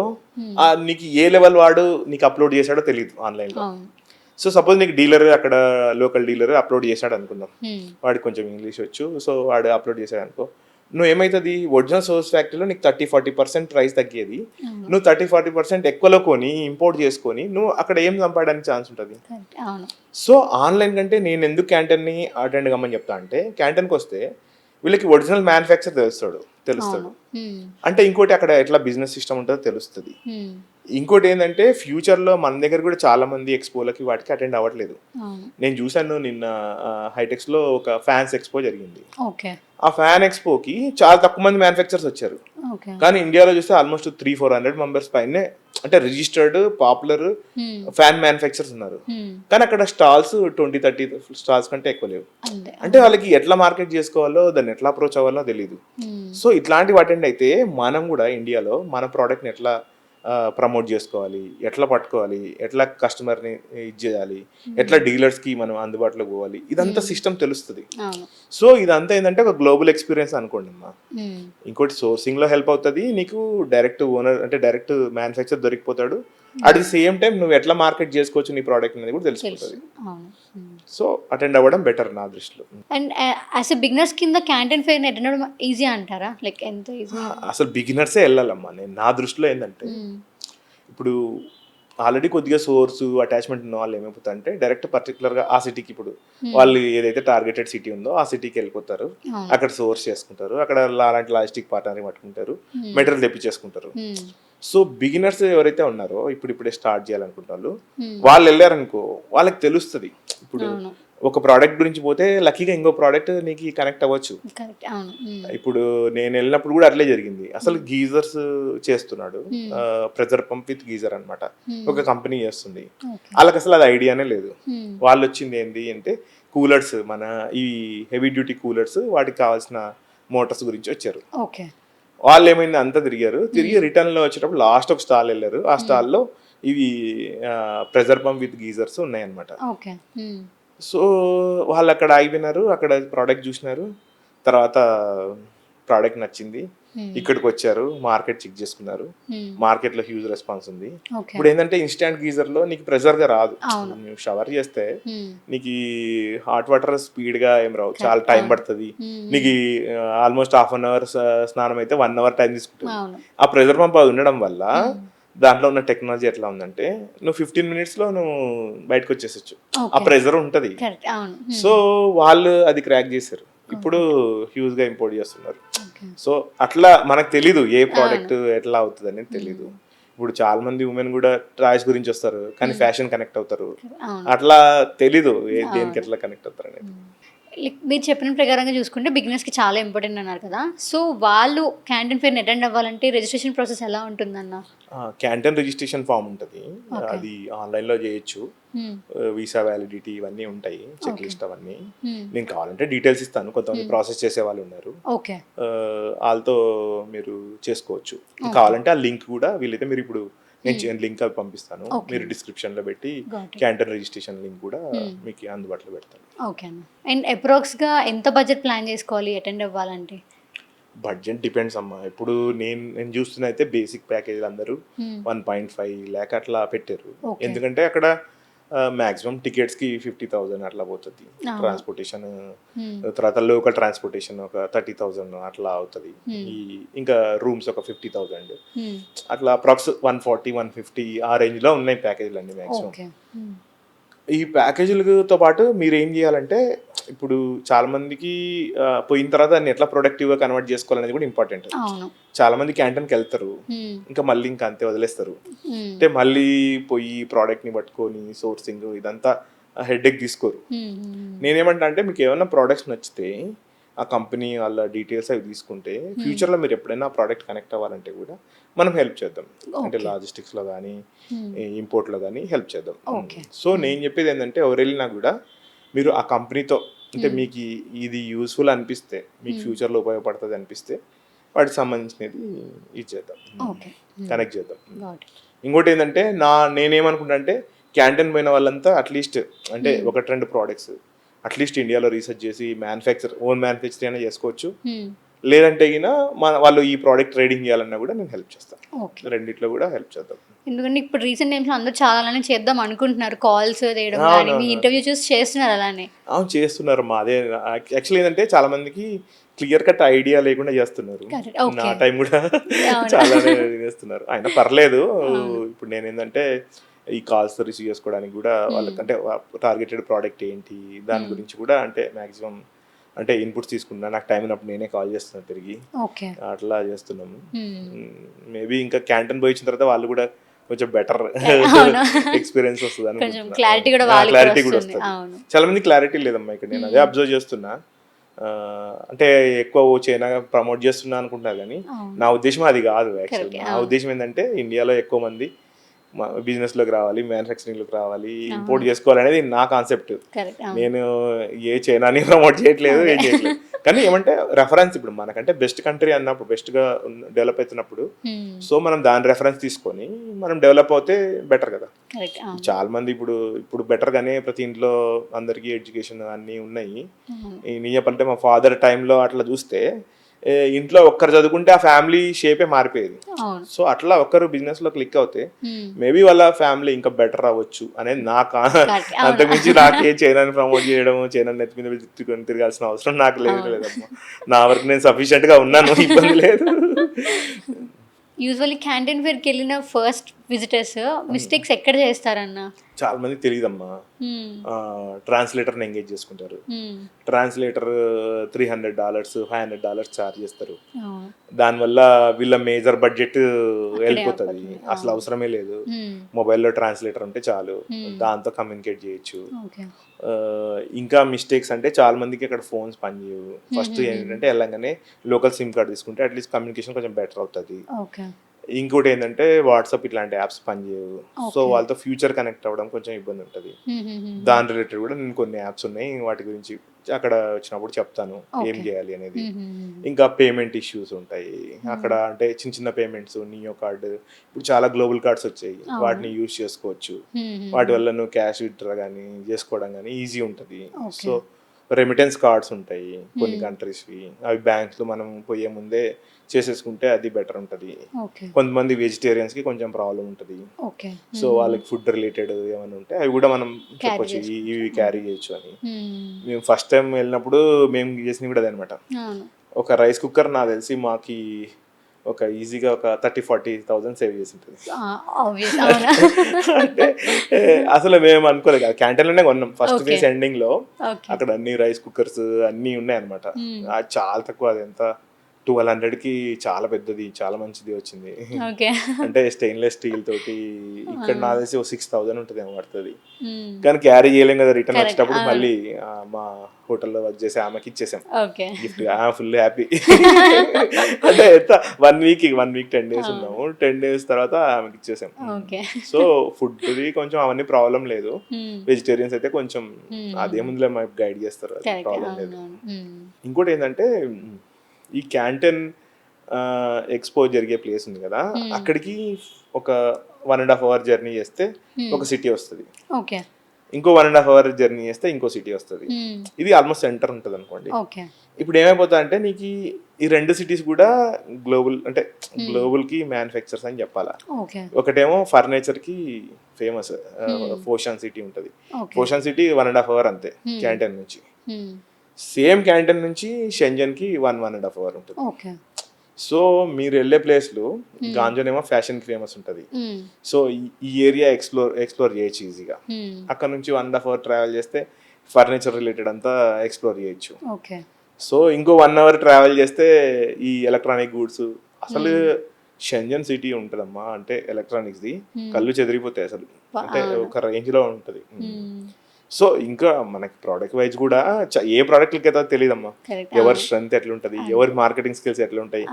నీకు ఏ లెవెల్ వాడు నీకు అప్లోడ్ చేశాడో తెలియదు ఆన్లైన్లో. సో సపోజ్ నీకు డీలర్ అక్కడ లోకల్ డీలర్ అప్లోడ్ చేశాడు అనుకుందాం, వాడికి కొంచెం ఇంగ్లీష్ వచ్చు, సో వాడు అప్లోడ్ చేశాడు అనుకో, నువ్వు ఏమవుతుంది ఒరిజినల్ సోర్స్ ఫ్యాక్టరీలో నీకు 30-40% ప్రైస్ తగ్గేది, నువ్వు 30-40% ఎక్కువలో కొని ఇంపోర్ట్ చేసుకొని నువ్వు అక్కడ ఏం సంపాడడానికి ఛాన్స్ ఉంటుంది. సో ఆన్లైన్ కంటే నేను ఎందుకు క్యాంటీన్ని అటెండ్ కమ్మని చెప్తా అంటే, క్యాంటీన్కి వస్తే వీళ్ళకి ఒరిజినల్ మ్యానుఫ్యాక్చర్ తెలుస్తాడు. అంటే ఇంకోటి అక్కడ ఎట్లా బిజినెస్ సిస్టమ్ ఉంటుందో తెలుస్తుంది. ఇంకోటి ఏంటంటే ఫ్యూచర్లో మన దగ్గర కూడా చాలా మంది ఎక్స్పోలకి వాటికి అటెండ్ అవ్వట్లేదు. నేను చూసాను నిన్న హైటెక్స్లో ఒక ఫ్యాన్స్ ఎక్స్పో జరిగింది. ఆ ఫ్యాన్ ఎక్స్పోకి చాలా తక్కువ మంది మ్యానుఫ్యాక్చర్స్ వచ్చారు, కానీ ఇండియాలో చూస్తే ఆల్మోస్ట్ 300-400 మెంబర్స్ పైనే అంటే రిజిస్టర్డ్ పాపులర్ ఫ్యాన్ మ్యానుఫ్యాక్చర్స్ ఉన్నారు. కానీ అక్కడ స్టాల్స్ 20-30 స్టాల్స్ కంటే ఎక్కువ లేవు. అంటే వాళ్ళకి ఎట్లా మార్కెట్ చేసుకోవాలో, దాన్ని ఎట్లా అప్రోచ్ అవ్వాలో తెలియదు. సో ఇట్లాంటివి అటెండ్ అయితే మనం కూడా ఇండియాలో మన ప్రోడక్ట్ని ఎట్లా ప్రమోట్ చేసుకోవాలి, ఎట్లా పట్టుకోవాలి, ఎట్లా కస్టమర్ని ఇది చేయాలి, ఎట్లా డీలర్స్కి మనం అందుబాటులోకి పోవాలి, ఇదంతా సిస్టమ్ తెలుస్తుంది. సో ఇదంతా ఏంటంటే ఒక గ్లోబల్ ఎక్స్పీరియన్స్ అనుకోండి అమ్మా. ఇంకోటి సోర్సింగ్లో హెల్ప్ అవుతుంది నీకు, డైరెక్ట్ ఓనర్ అంటే డైరెక్ట్ మ్యానుఫ్యాక్చర్ దొరికిపోతాడు. అట్ ది సేమ్ టైం నువ్వు ఎట్లా మార్కెట్ చేసుకోవచ్చు నీ ప్రోడక్ట్ అనేది కూడా తెలిసిపోతుంది. సో అటెండ్ అవ్వడం బెటర్ నా దృష్టిలో. అండ్ యాజ్ ఎ బిగినర్స్ కింద క్యాంటీన్ ఫేర్ అటెండ్ అవ్వడం ఈజీ అంటారా? లైక్ ఎంత ఈజీ? అసలు బిగినర్సే వెళ్ళాలమ్మా. నేను నా దృష్టిలో ఏంటంటే ఇప్పుడు ఆల్రెడీ కొద్దిగా సోర్స్ అటాచ్మెంట్ ఉన్న వాళ్ళు ఏమైపోతారు అంటే డైరెక్ట్ పర్టికులర్గా ఆ సిటీకి, ఇప్పుడు వాళ్ళు ఏదైతే టార్గెటెడ్ సిటీ ఉందో ఆ సిటీకి వెళ్ళిపోతారు, అక్కడ సోర్స్ చేసుకుంటారు, అక్కడ అలాంటి లాజిస్టిక్ పార్ట్నర్ని పట్టుకుంటారు, మెటీరియల్ తెప్పించేసుకుంటారు. సో బిగినర్స్ ఎవరైతే ఉన్నారో ఇప్పుడే స్టార్ట్ చేయాలనుకుంటారు వాళ్ళు వెళ్ళారనుకో వాళ్ళకి తెలుస్తుంది. ఇప్పుడు ఒక ప్రోడక్ట్ గురించి పోతే లక్కీగా ఇంకో ప్రోడక్ట్ నీకు కనెక్ట్ అవ్వచ్చు. కరెక్ట్. అవును. ఇప్పుడు నేను వెళ్ళినప్పుడు కూడా అట్లే జరిగింది. అసలు గీజర్స్ చేస్తున్నాడు, ప్రెజర్ పంప్ విత్ గీజర్ అనమాట, ఒక కంపెనీ చేస్తుంది. వాళ్ళకి అసలు అది ఐడియానే లేదు. వాళ్ళు వచ్చింది ఏంటి అంటే కూలర్స్, మన ఈ హెవీ డ్యూటీ కూలర్స్, వాటికి కావాల్సిన మోటార్స్ గురించి వచ్చారు. వాళ్ళు ఏమైంది అంతా తిరిగారు, తిరిగి రిటర్న్లో వచ్చేటప్పుడు లాస్ట్ ఒక స్టాల్ వెళ్ళారు. ఆ స్టాల్లో ఇవి ప్రెజర్ పంప్ విత్ గీజర్స్ ఉన్నాయన్నమాట. సో వాళ్ళు అక్కడ ఆగిపోయినారు, అక్కడ ప్రోడక్ట్ చూసినారు, తర్వాత ప్రోడక్ట్ నచ్చింది, ఇక్కడికి వచ్చారు, మార్కెట్ చెక్ చేసుకున్నారు. మార్కెట్లో హ్యూజ్ రెస్పాన్స్ ఉంది. ఇప్పుడు ఏంటంటే ఇన్స్టాంట్ గీజర్ లో నీకు ప్రెజర్ గా రాదు. నువ్వు షవర్ చేస్తే నీకు హాట్ వాటర్ స్పీడ్ గా ఏం రావు, చాలా టైం పడుతుంది. నీకు ఆల్మోస్ట్ ½ అవర్ స్నానం అయితే 1 అవర్ టైం తీసుకుంటుంది. ఆ ప్రెజర్ పంప్ అది ఉండడం వల్ల దాంట్లో ఉన్న టెక్నాలజీ ఎట్లా ఉందంటే నువ్వు 15 minutes లో నువ్వు బయటకు వచ్చేసచ్చు, ఆ ప్రెజర్ ఉంటది. సో వాళ్ళు అది క్రాక్ చేశారు, ఇప్పుడు హ్యూజ్ గా ఇంపోర్ట్ చేస్తున్నారు. సో అట్లా మనకు తెలీదు ఏ ప్రోడక్ట్ ఎట్లా అవుతుంది అనేది తెలీదు. ఇప్పుడు చాలా మంది ఉమెన్ కూడా టాయ్స్ గురించి వస్తారు, కానీ ఫ్యాషన్ కనెక్ట్ అవుతారు. అట్లా తెలీదు దేనికి ఎట్లా కనెక్ట్ అవుతారు అనేది. మీరు చెప్పిన ప్రకారంగా చూసుకుంటే బిగినర్స్కి చాలా ఇంపార్టెంట్ అన్నారు కదా. సో వాళ్ళు క్యాంటీన్ ఫేర్ని అటెండ్ అవ్వాలంటే రిజిస్ట్రేషన్ ప్రాసెస్ ఎలా ఉంటుందన్న? క్యాంటీన్ రిజిస్ట్రేషన్ ఫామ్ ఉంటుంది, అది ఆన్లైన్లో చేయొచ్చు. వీసా వ్యాలిడిటీ ఇవన్నీ ఉంటాయి, చెక్ లిస్ట్ అవన్నీ. నేను కావాలంటే డీటెయిల్స్ ఇస్తాను, కొంతమంది ప్రాసెస్ చేసే వాళ్ళు ఉన్నారు, వాళ్ళతో మీరు చేసుకోవచ్చు. కావాలంటే ఆ లింక్ కూడా వీలైతే మీరు ఇప్పుడు నేను లింక్ అవి పంపిస్తాను, మీరు డిస్క్రిప్షన్ లో పెట్టి క్యాంటీన్ రిజిస్ట్రేషన్ లింక్ కూడా మీకు అందుబాటులో పెడతాను. ఓకే అన్న. అండ్ అప్రాక్స్ గా ఎంత బడ్జెట్ ప్లాన్ చేసుకోవాలి అటెండ్ అవ్వాలంటే? బడ్జెట్ డిపెండ్స్ అమ్మా. ఇప్పుడు నేను చూస్తున్న అయితే బేసిక్ ప్యాకేజ్ అందరూ 1.5 lakh అట్లా పెట్టారు. ఎందుకంటే అక్కడ మాక్సిమం టికెట్స్ కి 50,000 అట్లా పోతుంది, ట్రాన్స్పోర్టేషన్ తర్వాత లోకల్ ట్రాన్స్పోర్టేషన్ ఒక 30,000 అట్లా అవుతుంది. ఇంకా రూమ్స్ ఒక 50,000 అట్లా అప్రాక్స్ 140-150 ఆ రేంజ్ లో ఉన్నాయి ప్యాకేజీలు అన్ని మాక్సిమం. ఈ ప్యాకేజీలతో పాటు మీరు ఏం చేయాలంటే, ఇప్పుడు చాలా మందికి పోయిన తర్వాత దాన్ని ఎట్లా ప్రొడక్టివ్ గా కన్వర్ట్ చేసుకోవాలనేది కూడా ఇంపార్టెంట్. చాలా మంది క్యాంటీన్కి వెళ్తారు, ఇంకా మళ్ళీ ఇంకా అంతే వదిలేస్తారు. అంటే మళ్ళీ పోయి ప్రోడక్ట్ ని పట్టుకొని సోర్సింగ్ ఇదంతా హెడేక్ తీసుకోరు. నేనేమంటా అంటే మీకు ఏమైనా ప్రోడక్ట్స్ నచ్చితే ఆ కంపెనీ వాళ్ళ డీటెయిల్స్ అవి తీసుకుంటే ఫ్యూచర్లో మీరు ఎప్పుడైనా ఆ ప్రోడక్ట్ కనెక్ట్ అవ్వాలంటే కూడా మనం హెల్ప్ చేద్దాం. అంటే లాజిస్టిక్స్లో కానీ ఇంపోర్ట్లో కానీ హెల్ప్ చేద్దాం. సో నేను చెప్పేది ఏంటంటే ఎవరు వెళ్ళినా కూడా మీరు ఆ కంపెనీతో, అంటే మీకు ఇది యూస్ఫుల్ అనిపిస్తే, మీకు ఫ్యూచర్లో ఉపయోగపడుతుంది అనిపిస్తే వాటికి సంబంధించినది ఇది చేద్దాం, కనెక్ట్ చేద్దాం. ఇంకోటి ఏంటంటే నేనేమనుకుంటా అంటే క్యాంటీన్ పోయిన వాళ్ళంతా అట్లీస్ట్ అంటే 1-2 ప్రోడక్ట్స్ అట్లీస్ట్ ఇండియాలో రీసెర్చ్ చేసి ఓన్ మ్యానుఫ్యాక్చర్ అయినా చేసుకోవచ్చు. లేదంటే వాళ్ళు ఈ ప్రోడక్ట్ ట్రేడింగ్ చేయాలన్నా కూడా నేను హెల్ప్ చేస్తాను. రెండిట్లో కూడా హెల్ప్ చేద్దాం. ఎందుకంటే ఇప్పుడు రీసెంట్ టైమ్స్ అందరూ చాలా చేద్దాం అనుకుంటున్నారు, కాల్స్ చేయడం కానీ, మీ ఇంటర్వ్యూ చూసి చేస్తున్నారు అలానే. అవును చేస్తున్నారు. అదే యాక్చువల్లీ ఏంటంటే చాలా మందికి క్లియర్ కట్ ఐడియా లేకుండా చేస్తున్నారు. నా టైం కూడా చాలానే చేస్తున్నారు. అయినా పర్లేదు. ఇప్పుడు నేను ఏంటంటే ఈ కాల్స్ రిసీవ్ చేసుకోవడానికి కూడా వాళ్ళకంటే టార్గెటెడ్ ప్రోడక్ట్ ఏంటి దాని గురించి కూడా అంటే మ్యాక్సిమం అంటే ఇన్పుట్స్ తీసుకున్నా, నాకు టైం ఉన్నప్పుడు నేనే కాల్ చేస్తున్నాను తిరిగి, అట్లా చేస్తున్నాము. మేబీ ఇంకా క్యాంటీన్ పోయించిన తర్వాత వాళ్ళు కూడా కొంచెం బెటర్ ఎక్స్పీరియన్స్ వస్తుంది అని, క్లారిటీ కూడా వస్తుంది. చాలా మంది క్లారిటీ లేదమ్మా ఇక్కడ, నేను అదే అబ్జర్వ్ చేస్తున్నా. అంటే ఎక్కువ చైనా ప్రమోట్ చేస్తున్నా అనుకుంటా, కానీ నా ఉద్దేశం అది కాదు. యాక్చువల్లీ నా ఉద్దేశం ఏంటంటే ఇండియాలో ఎక్కువ మంది బిజినెస్లోకి రావాలి, మ్యానుఫ్యాక్చరింగ్లోకి రావాలి, ఇంపోర్ట్ చేసుకోవాలనేది నా కాన్సెప్ట్. నేను ఏ చైనాని ప్రమోట్ చేయట్లేదు, ఏం చేయట్లేదు. కానీ ఏమంటే రెఫరెన్స్, ఇప్పుడు మనకంటే బెస్ట్ కంట్రీ అన్నప్పుడు, బెస్ట్గా డెవలప్ అవుతున్నప్పుడు, సో మనం దాని రెఫరెన్స్ తీసుకొని మనం డెవలప్ అవుతే బెటర్ కదా. చాలా మంది ఇప్పుడు బెటర్గానే ప్రతి ఇంట్లో అందరికీ ఎడ్యుకేషన్ అన్నీ ఉన్నాయి. నేను చెప్పాలంటే మా ఫాదర్ టైంలో అట్లా చూస్తే ఇంట్లో ఒక్కరు చదువుకుంటే ఆ ఫ్యామిలీ షేపే మారిపోయేది. సో అట్లా ఒక్కరు బిజినెస్ లో క్లిక్ అవుతే మేబీ వాళ్ళ ఫ్యామిలీ ఇంకా బెటర్ అవ్వచ్చు అనేది అంతకుమించి నాకే చైనాని ప్రమోట్ చేయడం, చైనా నెత్తి మీద తిరగాల్సిన అవసరం నాకు లేదమ్మా. నా వరకు నేను సఫిషియెంట్ గా ఉన్నాను, ఇబ్బంది లేదు. యూజువల్లీ క్యాంటీన్ ఫేర్కి వెళ్ళిన ఫస్ట్ విజిటర్స్ మిస్టేక్స్ ఎక్కడ చేస్తారన్న? చాలా మందికి తెలియదమ్మా. ట్రాన్స్లేటర్ని ఎంగేజ్ చేసుకుంటారు. ట్రాన్స్లేటర్ $300 $500 ఛార్జ్ చేస్తారు. దానివల్ల వీళ్ళ మేజర్ బడ్జెట్ వెళ్ళిపోతుంది. అసలు అవసరమే లేదు. మొబైల్లో ట్రాన్స్లేటర్ ఉంటే చాలు, దాంతో కమ్యూనికేట్ చేయొచ్చు. ఇంకా మిస్టేక్స్ అంటే చాలా మందికి అక్కడ ఫోన్స్ పనిచేయవు. ఫస్ట్ ఏంటంటే వెళ్ళంగానే లోకల్ సిమ్ కార్డ్ తీసుకుంటే అట్లీస్ట్ కమ్యూనికేషన్ కొంచెం బెటర్ అవుతుంది. ఇంకోటి ఏంటంటే వాట్సాప్ ఇట్లాంటి యాప్స్ పనిచేయవు. సో వాళ్ళతో ఫ్యూచర్ కనెక్ట్ అవ్వడం కొంచెం ఇబ్బంది ఉంటుంది. దాని రిలేటెడ్ కూడా నేను కొన్ని యాప్స్ ఉన్నాయి, వాటి గురించి అక్కడ వచ్చినప్పుడు చెప్తాను ఏం చేయాలి అనేది. ఇంకా పేమెంట్ ఇష్యూస్ ఉంటాయి అక్కడ, అంటే చిన్న చిన్న పేమెంట్స్, నియో కార్డు, ఇప్పుడు చాలా గ్లోబల్ కార్డ్స్ వచ్చాయి, వాటిని యూజ్ చేసుకోవచ్చు. వాటి వల్ల నువ్వు క్యాష్ విత్డ్రా కానీ చేసుకోవడం కానీ ఈజీ ఉంటుంది. సో రెమిటెన్స్ కార్డ్స్ ఉంటాయి కొన్ని కంట్రీస్వి, అవి బ్యాంక్స్లో మనం పోయే ముందే చేసేసుకుంటే అది బెటర్ ఉంటుంది. కొంతమంది వెజిటేరియన్స్కి కొంచెం ప్రాబ్లం ఉంటుంది. సో వాళ్ళకి ఫుడ్ రిలేటెడ్ ఏమైనా ఉంటే అవి కూడా మనం చెప్పొచ్చు, ఇవి క్యారీ చేయొచ్చు అని. మేము ఫస్ట్ టైం వెళ్ళినప్పుడు మేము చేసినవి కూడా అదనమాట. ఒక రైస్ కుక్కర్ నాకు తెలిసి మాకి ఒక ఈజీగా ఒక 30,000-40,000 సేవ్ చేసి ఉంటుంది. అంటే అసలు మేము అనుకోలేదు, క్యాంటీన్లోనే కొన్నాం ఫస్ట్ ఫేస్ ఎండింగ్ లో. అక్కడ అన్ని రైస్ కుక్కర్స్ అన్ని ఉన్నాయి అనమాట. చాలా తక్కువ, అది ఎంత 1200కి చాలా పెద్దది, చాలా మంచిది వచ్చింది. అంటే స్టెయిన్లెస్ స్టీల్ తోటి. ఇక్కడ నా తెలిసి 6,000 ఉంటుంది ఏమో పడుతుంది. కానీ క్యారీ చేయలేం కదా, రిటర్న్ వచ్చేటప్పుడు మళ్ళీ మా హోటల్లో వర్క్ చేసి ఆమెకి ఇచ్చేసాం గిఫ్ట్. Full happy. అంటే ఎంత 1 వీక్ 10 days ఉన్నాము. 10 days తర్వాత ఆమెకి ఇచ్చేసాం. సో ఫుడ్ది కొంచెం అవన్నీ ప్రాబ్లం లేదు. వెజిటేరియన్స్ అయితే కొంచెం అదేముందిలే మాకు గైడ్ చేస్తారు, ప్రాబ్లం లేదు. ఇంకోటి ఏంటంటే ఈ క్యాంటీన్ ఎక్స్పో జరిగే ప్లేస్ ఉంది కదా, అక్కడికి ఒక 1.5 hour జర్నీ చేస్తే ఒక సిటీ వస్తుంది. ఇంకో 1.5 hour జర్నీ చేస్తే ఇంకో సిటీ వస్తుంది. ఇది ఆల్మోస్ట్ సెంటర్ ఉంటుంది అనుకోండి. ఇప్పుడు ఏమైపోతా అంటే నీకు ఈ 2 cities కూడా గ్లోబల్, అంటే గ్లోబల్ కి మ్యానుఫ్యాక్చర్స్ అని చెప్పాలా. ఒకటేమో ఫర్నిచర్ కి ఫేమస్ ఫోషన్ సిటీ ఉంటుంది. ఫోషన్ సిటీ 1.5 hour అంతే క్యాంటీన్ నుంచి. సేమ్ క్యాంటీన్ నుంచి షెంజన్ కి 1.5 hour ఉంటుంది. సో మీరు వెళ్ళే ప్లేస్లు గాంజన్ ఏమో ఫ్యాషన్ కి ఫేమస్ ఉంటుంది. సో ఈ ఏరియా ఎక్స్ప్లోర్ చేయొచ్చు ఈజీగా. అక్కడ నుంచి 1.5 hour ట్రావెల్ చేస్తే ఫర్నిచర్ రిలేటెడ్ అంతా ఎక్స్ప్లోర్ చేయొచ్చు. సో ఇంకో 1 hour ట్రావెల్ చేస్తే ఈ ఎలక్ట్రానిక్ గూడ్స్, అసలు షెంజన్ సిటీ ఉంటుందమ్మా, అంటే ఎలక్ట్రానిక్స్ ది కళ్ళు చెదిరిపోతాయి అసలు, అంటే ఒక రేంజ్ లో ఉంటుంది. సో ఇంకా మనకి ప్రోడక్ట్ వైజ్ కూడా ఏ ప్రోడక్ట్లకి అయితే తెలియదమ్మా, ఎవరి స్ట్రెంత్ ఎట్లుంటది, ఎవరి మార్కెటింగ్ స్కిల్స్ ఎట్లుంటాయి,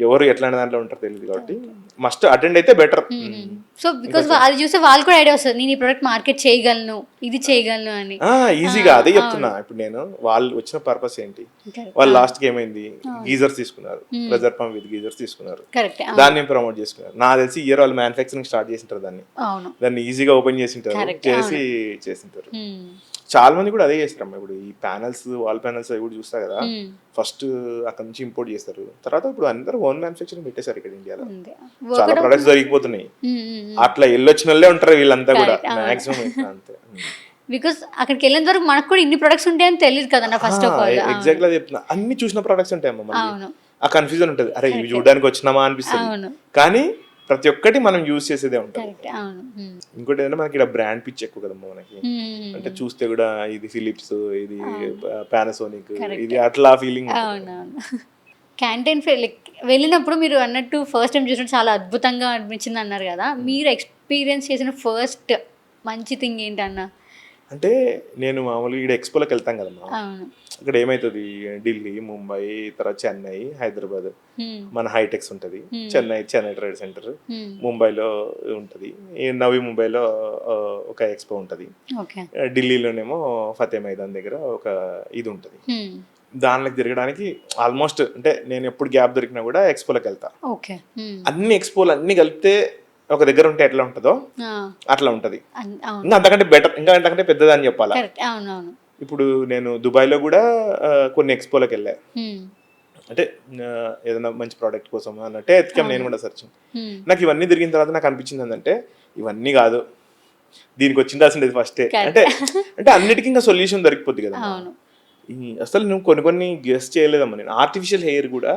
ఎవరు ఎట్లాంటి దాంట్లో ఉంటారు తెలియదు. కాబట్టి మస్ట్ అటెండ్ అయితే బెటర్. సో బికాస్ అది చూస్తే వాళ్ళు కూడా ఐడియా వస్తుంది, నేను ఈ ప్రోడక్ట్ మార్కెట్ చేయగలను, ఇది చేయగలను అని ఈజీగా. అదే చెప్తున్నా. ఇప్పుడు నేను వాళ్ళు వచ్చిన పర్పస్ ఏంటి, వాళ్ళు లాస్ట్ కి ఏమైంది, గీజర్స్ తీసుకున్నారు, ప్రెజర్ పంప్ విత్ గీజర్స్ తీసుకున్నారు, దాన్ని ప్రమోట్ చేసుకున్నారు. నాకు తెలిసి ఇయర్ వాళ్ళు మ్యానుఫ్యాక్చరింగ్ స్టార్ట్ చేసింటారు, దాన్ని ఈజీగా ఓపెన్ చేసింటారు, చేసింటారు. చాలా మంది కూడా అదే చేస్తారు. ఇప్పుడు ఈ ప్యానల్స్, వాల్ ప్యానల్స్ అవి కూడా చూస్తా కదా, ఫస్ట్ అక్కడ నుంచి ఇంపోర్ట్ చేస్తారు, తర్వాత ఇప్పుడు అందరూ ఓన్ మ్యానుఫ్యాక్చరింగ్ పెట్టేశారు ఇక్కడ ఇండియాలో. చాలా ప్రొడక్ట్స్ దొరికిపోతున్నాయి. అట్లా వెళ్ళొచ్చిన వాళ్ళే ఉంటారు వీళ్ళంతా కూడా మాక్సిమం అంతే. బికాస్ అక్కడికి వెళ్ళిన వరకు మనకు కూడా ఇన్ని ప్రొడక్ట్స్ ఉంటాయని తెలియదు కదా ఫస్ట్ ఆఫ్ ఆల్. ఎగ్జాక్ట్ గా చెప్తున్నా, అన్ని చూసిన ప్రొడక్ట్స్ ఉంటాయమ్మా. ఆ కన్ఫ్యూజన్ ఉంటుంది, అరే ఇవి చూడడానికి వచ్చినామా అనిపిస్తుంది, కానీ ప్రతి ఒక్కటి మనం యూజ్ చేసేదే ఉంటుంది. ఇంకోటి ఏంటంటే మనకి ఇక్కడ బ్రాండ్ పిచ్ ఎక్కువ కదమ్మా మనకి, అంటే చూస్తే కూడా ఇది ఫిలిప్స్, ఇది పానాసోనిక్, ఇది అట్లా ఫీలింగ్. క్యాంటీన్ వెళ్ళినప్పుడు మీరు అన్నట్టు ఫస్ట్ టైం చూసినట్టు చాలా అద్భుతంగా అనిపించింది అన్నారు కదా, మీరు ఎక్స్పీరియన్స్ చేసిన ఫస్ట్ మంచి థింగ్ ఏంటన్నా? అంటే నేను మామూలుగా ఇక్కడ ఎక్స్పోలోకి వెళ్తాం కదమ్మా, ఇక్కడ ఏమవుతుంది, ఢిల్లీ, ముంబై, తర్వాత చెన్నై, హైదరాబాద్, మన హైటెక్స్ ఉంటుంది, చెన్నై ట్రేడ్ సెంటర్, ముంబైలో ఉంటుంది, నవీ ముంబైలో ఒక ఎక్స్పో ఉంటుంది, ఢిల్లీలోనేమో ఫతే మైదాన్ దగ్గర ఒక ఇది ఉంటుంది. దానిలోకి తిరగడానికి ఆల్మోస్ట్, అంటే నేను ఎప్పుడు గ్యాప్ దొరికినా కూడా ఎక్స్పోలోకి వెళ్తా. అన్ని ఎక్స్పోలు అన్ని కలిపితే ఒక దగ్గర ఉంటే ఎట్లా ఉంటుందో అట్లా ఉంటది, ఇంకా అంతకంటే బెటర్, ఇంకా అంతకంటే పెద్దది అని చెప్పాలా. ఇప్పుడు నేను దుబాయ్లో కూడా కొన్ని ఎక్స్పోలకు వెళ్ళా, అంటే ఏదైనా మంచి ప్రోడక్ట్ కోసం అన్నట్టే ఎత్తికాం నేను కూడా సెర్చింగ్. నాకు ఇవన్నీ తిరిగిన తర్వాత నాకు అనిపించింది ఏంటంటే, ఇవన్నీ కాదు, దీనికి వచ్చిందాల్సింది ఫస్టే. అంటే అన్నిటికీ ఇంకా సొల్యూషన్ దొరికిపోద్ది కదా. అసలు నువ్వు కొన్ని గెస్ చేయలేదమ్మా. నేను ఆర్టిఫిషియల్ హెయిర్ కూడా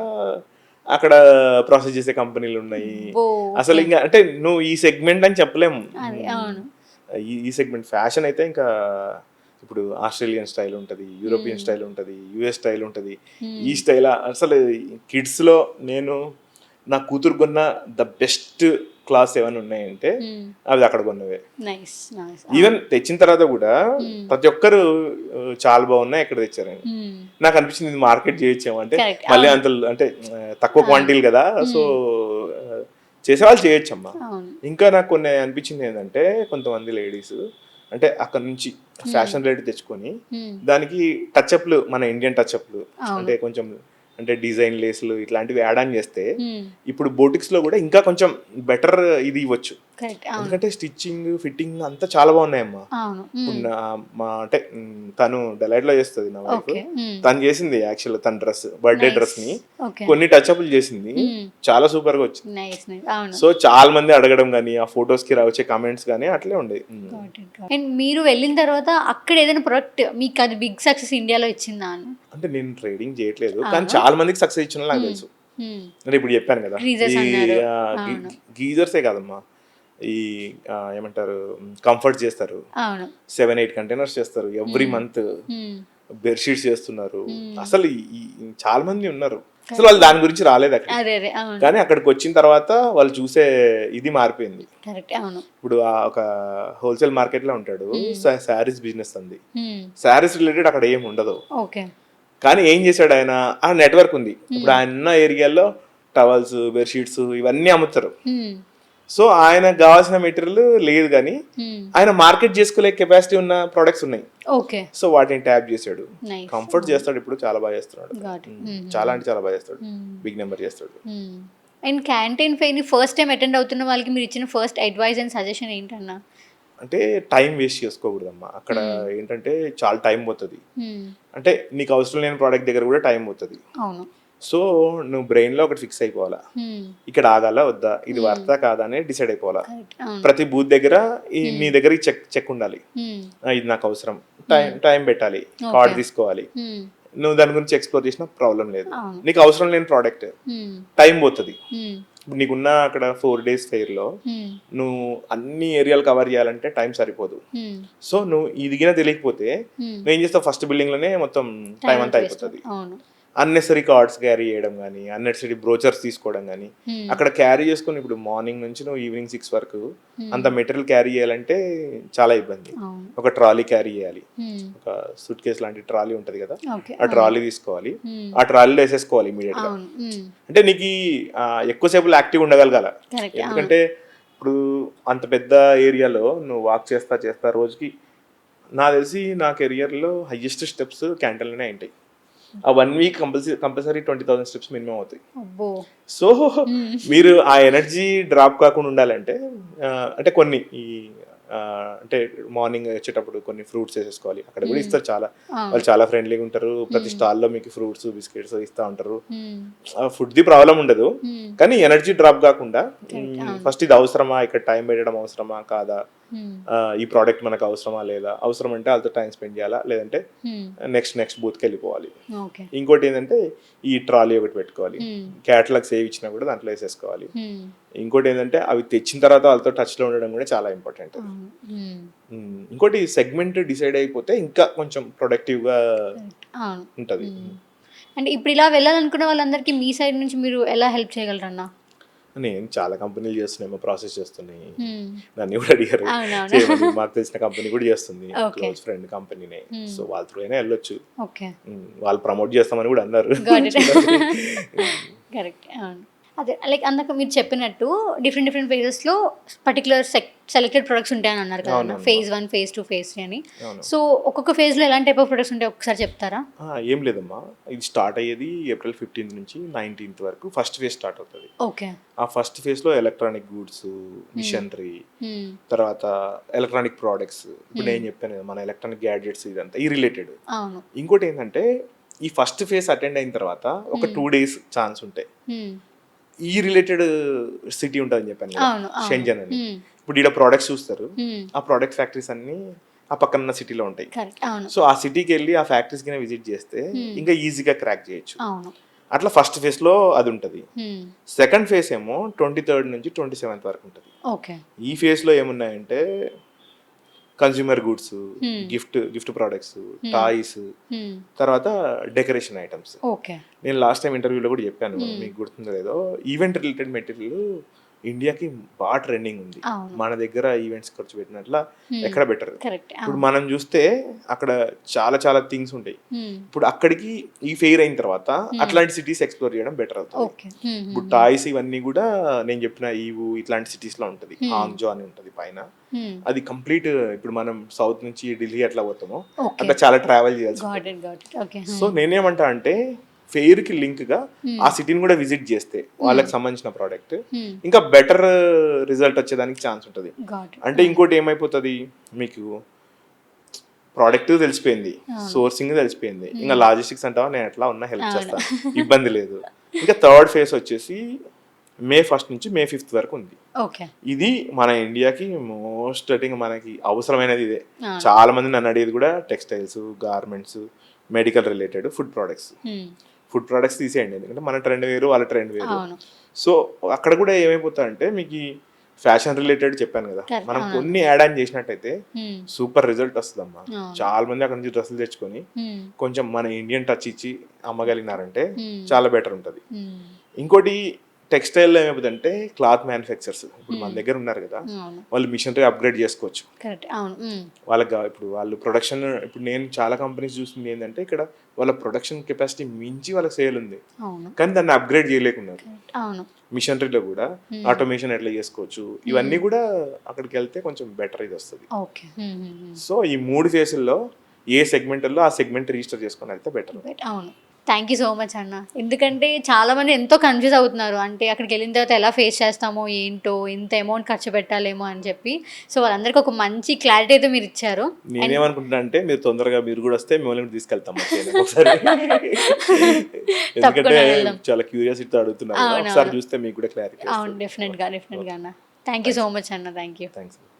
అక్కడ ప్రాసెస్ చేసే కంపెనీలు ఉన్నాయి. ఓ, అసలు ఇంకా అంటే నువ్వు ఈ సెగ్మెంట్ అని చెప్పలేము. అది అవును. ఈ సెగ్మెంట్ ఫ్యాషన్ అయితే ఇంకా ఇప్పుడు ఆస్ట్రేలియన్ స్టైల్ ఉంటుంది, యూరోపియన్ స్టైల్ ఉంటుంది, యుఎస్ స్టైల్ ఉంటుంది. ఈ స్టైల్ అసలు కిడ్స్లో నేను నా కూతురు కొన్న ద బెస్ట్ క్లాస్ ఏమైనా ఉన్నాయంటే అవి అక్కడ కొన్నవే. Nice nice. ఈవెన్ తెచ్చిన తర్వాత కూడా ప్రతి ఒక్కరు చాలా బాగున్నాయి, ఎక్కడ తెచ్చారని. నాకు అనిపించింది ఇది మార్కెట్ చేయొచ్చేమో అంటే Correct. మళ్ళీ అంత అంటే తక్కువ క్వాంటిటీలు కదా, సో చేసేవాళ్ళు చేయొచ్చమ్మా. అవును. ఇంకా నాకు కొన్ని అనిపించింది ఏంటంటే కొంతమంది లేడీస్ అంటే అక్కడ నుంచి ఫ్యాషన్ రేట్ తెచ్చుకొని దానికి టచ్అప్లు, మన ఇండియన్ టచ్అప్లు అంటే కొంచెం అంటే డిజైన్ లేస్లు ఇట్లాంటివి యాడ్ ఆన్ చేస్తే ఇప్పుడు బోటిక్స్ లో కూడా ఇంకా కొంచెం బెటర్ ఇది ఇవ్వచ్చు. కరెక్ట్. ఎందుకంటే స్టిచ్చింగ్ ఫిట్టింగ్ అంతా చాలా బాగున్నాయమ్మా. అవును. ఇప్పుడు మా అంటే తను డెలైట్ లో చేస్తుంది నా వైఫ్. ఓకే. తను చేసింది యాక్చువల్ తన డ్రెస్ బర్త్డే డ్రెస్ ని ఓకే. కొన్ని టచ్అప్లు చేసింది, చాలా సూపర్ గా వచ్చింది. Nice nice. అవును. సో చాలా మంది అడగడం కానీ ఆ ఫొటోస్ కి వచ్చే కామెంట్స్ కానీ అట్లే ఉండేది. అండ్ మీరు వెళ్ళిన తర్వాత అక్కడ ఏదైనా ప్రొడక్ట్ మీకు అది బిగ్ సక్సెస్ ఇండియాలో ఇచ్చిందా అని? అంటే నేను ట్రేడింగ్ చేయట్లేదు కానీ చాలా మందికి సక్సెస్ ఇచ్చిన నాకు తెలుసు. అంటే ఇప్పుడు చెప్పాను కదా, Greasers అన్నారు. గీజర్సే కాదమ్మా, ఈ ఏమంటారు కంఫర్ట్ చేస్తారు, అవును. 7-8 కంటైనర్స్ చేస్తారు ఎవ్రీ మంత్. బెడ్షీట్స్ చేస్తున్నారు. అసలు చాలా మంది ఉన్నారు. అసలు వాళ్ళు దాని గురించి రాలేదు అక్కడ, అదే అదే. అవును. కానీ అక్కడికి వచ్చిన తర్వాత వాళ్ళు చూసే ఇది మారిపోయింది. కరెక్ట్. అవును. ఇప్పుడు ఒక హోల్సేల్ మార్కెట్ లో ఉంటాడు, శారీస్ బిజినెస్ అంది, శారీస్ రిలేటెడ్ అక్కడ ఏమి ఉండదు. ఓకే. కానీ ఏం చేశాడు ఆయన, ఆ నెట్వర్క్ ఉంది. ఇప్పుడు ఆయన ఉన్న ఏరియాలో టవల్స్, బెడ్షీట్స్ ఇవన్నీ అమ్ముతారు. సో ఆయనకు కావాల్సిన మెటీరియల్ లేదు, కానీ ఆయన మార్కెట్ చేసుకోలే కెపాసిటీ ఉన్న ప్రొడక్ట్స్ ఉన్నాయి. ఓకే. సో వాటిని ట్యాప్ చేశాడు. Nice. కంఫర్ట్ చేస్తాడు, ఇప్పుడు చాలా బాగా చేస్తున్నాడు. Got it. చాలా అంటే చాలా బాగా చేస్తాడు, బిగ్ నెంబర్ చేస్తాడు. అండ్ క్యాంటీన్ ఫెయిర్ని ఫస్ట్ టైం అటెండ్ అవుతున్న వాళ్ళకి మీరు ఇచ్చిన ఫస్ట్ అడ్వైస్ అండ్ సజెషన్ ఏంటన్నా? అంటే టైం వేస్ట్ చేసుకోకూడదమ్మా. అక్కడ ఏంటంటే చాలా టైం పోతుంది. అంటే నీకు అవసరం లేని ప్రోడక్ట్ దగ్గర కూడా టైం పోతుంది. అవును. సో నువ్వు బ్రెయిన్ లో ఒకటి ఫిక్స్ అయిపోవాలా, ఇక్కడ ఆగాలా వద్దా, ఇది వర్తా కాదా అని డిసైడ్ అయిపోవాలా. ప్రతి బూత్ దగ్గర నీ దగ్గర చెక్ ఉండాలి, ఇది నాకు అవసరం, టైం పెట్టాలి, కార్డ్ తీసుకోవాలి. నువ్వు దాని గురించి ఎక్స్ప్లోర్ చేసిన ప్రాబ్లం లేదు. నీకు అవసరం లేని ప్రోడక్ట్ టైం పోతుంది. నీకున్న అక్కడ 4 days ఫెయిర్ లో నువ్వు అన్ని ఏరియాలు కవర్ చేయాలంటే టైం సరిపోదు. సో నువ్వు ఇది గిన తెలియకపోతే నువ్వు ఏం చేస్తావు, ఫస్ట్ బిల్డింగ్ లోనే మొత్తం టైం అంతా అయిపోతుంది. అన్నెసరీ కార్డ్స్ క్యారీ చేయడం కానీ, అన్నెసరీ బ్రోచర్స్ తీసుకోవడం కానీ, అక్కడ క్యారీ చేసుకుని ఇప్పుడు మార్నింగ్ నుంచి నువ్వు ఈవినింగ్ 6 వరకు అంత మెటీరియల్ క్యారీ చేయాలంటే చాలా ఇబ్బంది. ఒక ట్రాలీ క్యారీ చేయాలి, ఒక సూట్ కేస్ లాంటి ట్రాలీ ఉంటది కదా, ఆ ట్రాలీ తీసుకోవాలి, ఆ ట్రాలీలో వేసేసుకోవాలి ఇమీడియట్ గా. అంటే నీకు ఎక్కువసేపు యాక్టివ్ ఉండగలగాల. ఎందుకంటే ఇప్పుడు అంత పెద్ద ఏరియాలో నువ్వు వాక్ చేస్తా రోజుకి నాకు తెలిసి నా కెరియర్లో హైయెస్ట్ స్టెప్స్ క్యాంటీన్లోనే ఉంటాయి. ఆ 1 week కంపల్సరీ 20,000 స్టెప్స్ మినిమం అవుతాయి. సో మీరు ఆ ఎనర్జీ డ్రాప్ కాకుండా ఉండాలంటే అంటే కొన్ని ఈ అంటే మార్నింగ్ వచ్చేటప్పుడు కొన్ని ఫ్రూట్స్ వేసేసుకోవాలి. అక్కడ కూడా ఇస్తారు, చాలా వాళ్ళు చాలా ఫ్రెండ్లీగా ఉంటారు. ప్రతి స్టాల్లో మీకు ఫ్రూట్స్ బిస్కెట్స్ ఇస్తూ ఉంటారు. ఫుడ్ ది ప్రాబ్లం ఉండదు, కానీ ఎనర్జీ డ్రాప్ కాకుండా ఫస్ట్ ఇది అవసరమా, ఇక్కడ టైం పెట్టడం అవసరమా కాదా, ఈ ప్రోడక్ట్ మనకు అవసరమా లేదా, అవసరం అంటే వాళ్ళతో టైం స్పెండ్ చేయాలా, లేదంటే నెక్స్ట్ బూత్కి వెళ్ళిపోవాలి. ఇంకోటి ఏంటంటే ఈ ట్రాలీ ఒకటి పెట్టుకోవాలి, క్యాటలాగ్ సేవ్ ఇచ్చినా కూడా దాంట్లో వేసేసుకోవాలి. ఇంకోటి ఏంటంటే అవి తెచ్చిన తర్వాత వాళ్ళతో టచ్ లో ఉండడం కూడా చాలా ఇంపార్టెంట్. ఇంకోటి సెగ్మెంట్ డిసైడ్ అయిపోతే ఇంకా కొంచెం ప్రొడక్టివ్ గా ఉంటది. అంటే ఇప్పుడు ఇలా వెళ్ళాలనుకున్న వాళ్ళందరికీ మీ సైడ్ నుంచి మీరు ఎలా హెల్ప్ చేయగలరన్నా? నేను చాలా కంపెనీలు చేస్తున్నాయి, ప్రాసెస్ చేస్తున్నాయి. నన్ను కూడా అడిగారు, మాకు తెలిసిన కంపెనీ కూడా చేస్తుంది, క్లోజ్ ఫ్రెండ్ కంపెనీనే. సో వాళ్ళ త్రూ అయినా వెళ్ళొచ్చు, వాళ్ళు ప్రమోట్ చేస్తామని కూడా అన్నారు. కరెక్ట్. అదే లైక్ అందాక మీరు చెప్పినట్టు డిఫరెంట్ ఫేజెస్లో పర్టికులర్ సెలెక్టెడ్ ప్రొడక్ట్స్ ఉంటాయని అన్నారు కదా, phase 1, phase 2, phase 3 అని. సో ఒక్కొక్క ఫేజ్లో ఎలాంటి టైప్ ఆఫ్ ప్రొడక్ట్స్ ఉంటాయి ఒకసారి చెప్తారా? ఏం లేదమ్మా, ఇది స్టార్ట్ అయ్యేది April 15 నుంచి 19th వరకు ఫస్ట్ ఫేజ్ స్టార్ట్ అవుతుంది. ఓకే. ఆ ఫస్ట్ ఫేజ్లో ఎలక్ట్రానిక్ గూడ్స్, మిషనరీ, తర్వాత ఎలక్ట్రానిక్ ప్రోడక్ట్స్. ఇప్పుడు నేను చెప్పాను కదా, మన ఎలక్ట్రానిక్ గ్యాడ్జెట్స్ ఇదంతా ఈ రిలేటెడ్. ఇంకోటి ఏంటంటే ఈ ఫస్ట్ ఫేజ్ అటెండ్ అయిన తర్వాత ఒక 2 days ఛాన్స్ ఉంటాయి. ఈ రిలేటెడ్ సిటీ ఉంటుందని చెప్పాను కదా, షెంజన్ అని. ఇప్పుడు ఇక్కడ ప్రోడక్ట్స్ చూస్తారు, ఆ ప్రోడక్ట్ ఫ్యాక్టరీస్ అన్ని ఆ పక్కన సిటీలో ఉంటాయి. సో ఆ సిటీకి వెళ్ళి ఆ ఫ్యాక్టరీస్ కింద విజిట్ చేస్తే ఇంకా ఈజీగా క్రాక్ చేయొచ్చు. అట్లా ఫస్ట్ ఫేజ్లో అది ఉంటుంది. సెకండ్ ఫేజ్ ఏమో 23rd నుంచి 27th వరకు ఉంటుంది. ఓకే. ఈ ఫేజ్లో ఏమున్నాయంటే consumer goods, gift products, toys, తర్వాత డెకరేషన్ ఐటమ్స్. ఓకే. నేను లాస్ట్ టైం ఇంటర్వ్యూలో కూడా చెప్పాను, మీకు గుర్తుందో లేదో, ఈవెంట్ రిలేటెడ్ మెటీరియల్ ఇండియాకి బాగా ట్రెండింగ్ ఉంది. మన దగ్గర ఈవెంట్స్ ఖర్చు పెట్టినట్ల ఎక్కడ బెటర్. ఇప్పుడు మనం చూస్తే అక్కడ చాలా చాలా థింగ్స్ ఉంటాయి. ఇప్పుడు అక్కడికి ఈ ఫెయిర్ అయిన తర్వాత అట్లాంటి సిటీస్ ఎక్స్ప్లోర్ చేయడం బెటర్ అవుతుంది. ఇప్పుడు టాయ్స్ ఇవన్నీ కూడా నేను చెప్పిన ఈవు ఇట్లాంటి సిటీస్ లో ఉంటుంది. హాంగ్జో అని ఉంటుంది పైన. అది కంప్లీట్ ఇప్పుడు మనం సౌత్ నుంచి ఢిల్లీ అట్లా పోతామో అట్లా చాలా ట్రావెల్ చేయాల్సి. సో నేనేమంటా అంటే ఫెయిర్ కి లింక్ గా ఆ సిటీని కూడా విజిట్ చేస్తే వాళ్ళకి సంబంధించిన ప్రోడక్ట్ ఇంకా బెటర్ రిజల్ట్ వచ్చేదానికి ఛాన్స్ ఉంటుంది. అంటే ఇంకోటి ఏమైపోతుంది, మీకు ప్రోడక్ట్ తెలిసిపోయింది, సోర్సింగ్ తెలిసిపోయింది, ఇంకా లాజిస్టిక్స్ అంటావా నేను ఎట్లా ఉన్నా హెల్ప్ చేస్తాను, ఇబ్బంది లేదు. ఇంకా థర్డ్ ఫేజ్ వచ్చేసి May 1st నుంచి May 5th వరకు ఉంది. ఇది మన ఇండియాకి మోస్ట్ మనకి అవసరమైనది ఇదే. చాలా మంది నన్ను అడిగేది కూడా textiles, garments, medical related, food products తీసేయండి, ఎందుకంటే మన ట్రెండ్ వేరు వాళ్ళ ట్రెండ్ వేరు. సో అక్కడ కూడా ఏమైపోతాయంటే మీకు ఫ్యాషన్ రిలేటెడ్ చెప్పాను కదా, మనం కొన్ని యాడ్ ఆన్ చేసినట్టయితే సూపర్ రిజల్ట్ వస్తుందమ్మా. చాలా మంది అక్కడ నుంచి డ్రెస్సులు తెచ్చుకొని కొంచెం మన ఇండియన్ టచ్ ఇచ్చి అమ్మగలిగినారంటే చాలా బెటర్ ఉంటుంది. ఇంకోటి టెక్స్టైల్లో ఏమైపోతుందంటే క్లాత్ మ్యానుఫ్యాక్చర్స్ ఇప్పుడు మన దగ్గర ఉన్నారు కదా, వాళ్ళు మిషనరీ అప్గ్రేడ్ చేసుకోవచ్చు. వాళ్ళకి ఇప్పుడు వాళ్ళు ప్రొడక్షన్, ఇప్పుడు నేను చాలా కంపెనీస్ చూస్తుంది ఏంటంటే ఇక్కడ వాళ్ళ ప్రొడక్షన్ కెపాసిటీ మించి వాళ్ళకి సేల్ ఉంది, కానీ దాన్ని అప్గ్రేడ్ చేయలేకున్నారు. మిషనరీలో కూడా ఆటోమేషన్ ఎట్లా చేసుకోవచ్చు, ఇవన్నీ కూడా అక్కడికి వెళ్తే కొంచెం బెటర్ ఇది వస్తుంది. సో ఈ 3 ఫేజుల్లో ఏ సెగ్మెంట్లో ఆ సెగ్మెంట్ రిజిస్టర్ చేసుకొని వెళ్తే better. Thank you so much అన్న. ఎందుకంటే చాలా మంది ఎంతో కన్ఫ్యూజ్ అవుతున్నారు, అంటే అక్కడికి వెళ్ళిన తర్వాత ఎలా ఫేస్ చేస్తామో ఏంటో, ఇంత అమౌంట్ ఖర్చు పెట్టాలేమో అని చెప్పి. సో వాళ్ళందరికీ ఒక మంచి క్లారిటీ అయితే మీరు ఇచ్చారు. నేనేమనుకుంటున్నా అంటే మీరు తొందరగా మీరు కూడా వస్తే మిమ్మల్ని తీసుకెళ్తాం ఒకసారి, ఎందుకంటే చాలా క్యూరియాసిటీతో అడుగుతున్నారు, ఒకసారి చూస్తే మీకు కూడా క్లారిటీ. అవును, డెఫినెట్గా అన్న. థ్యాంక్ యూ సో మచ్ అన్న. Thank you.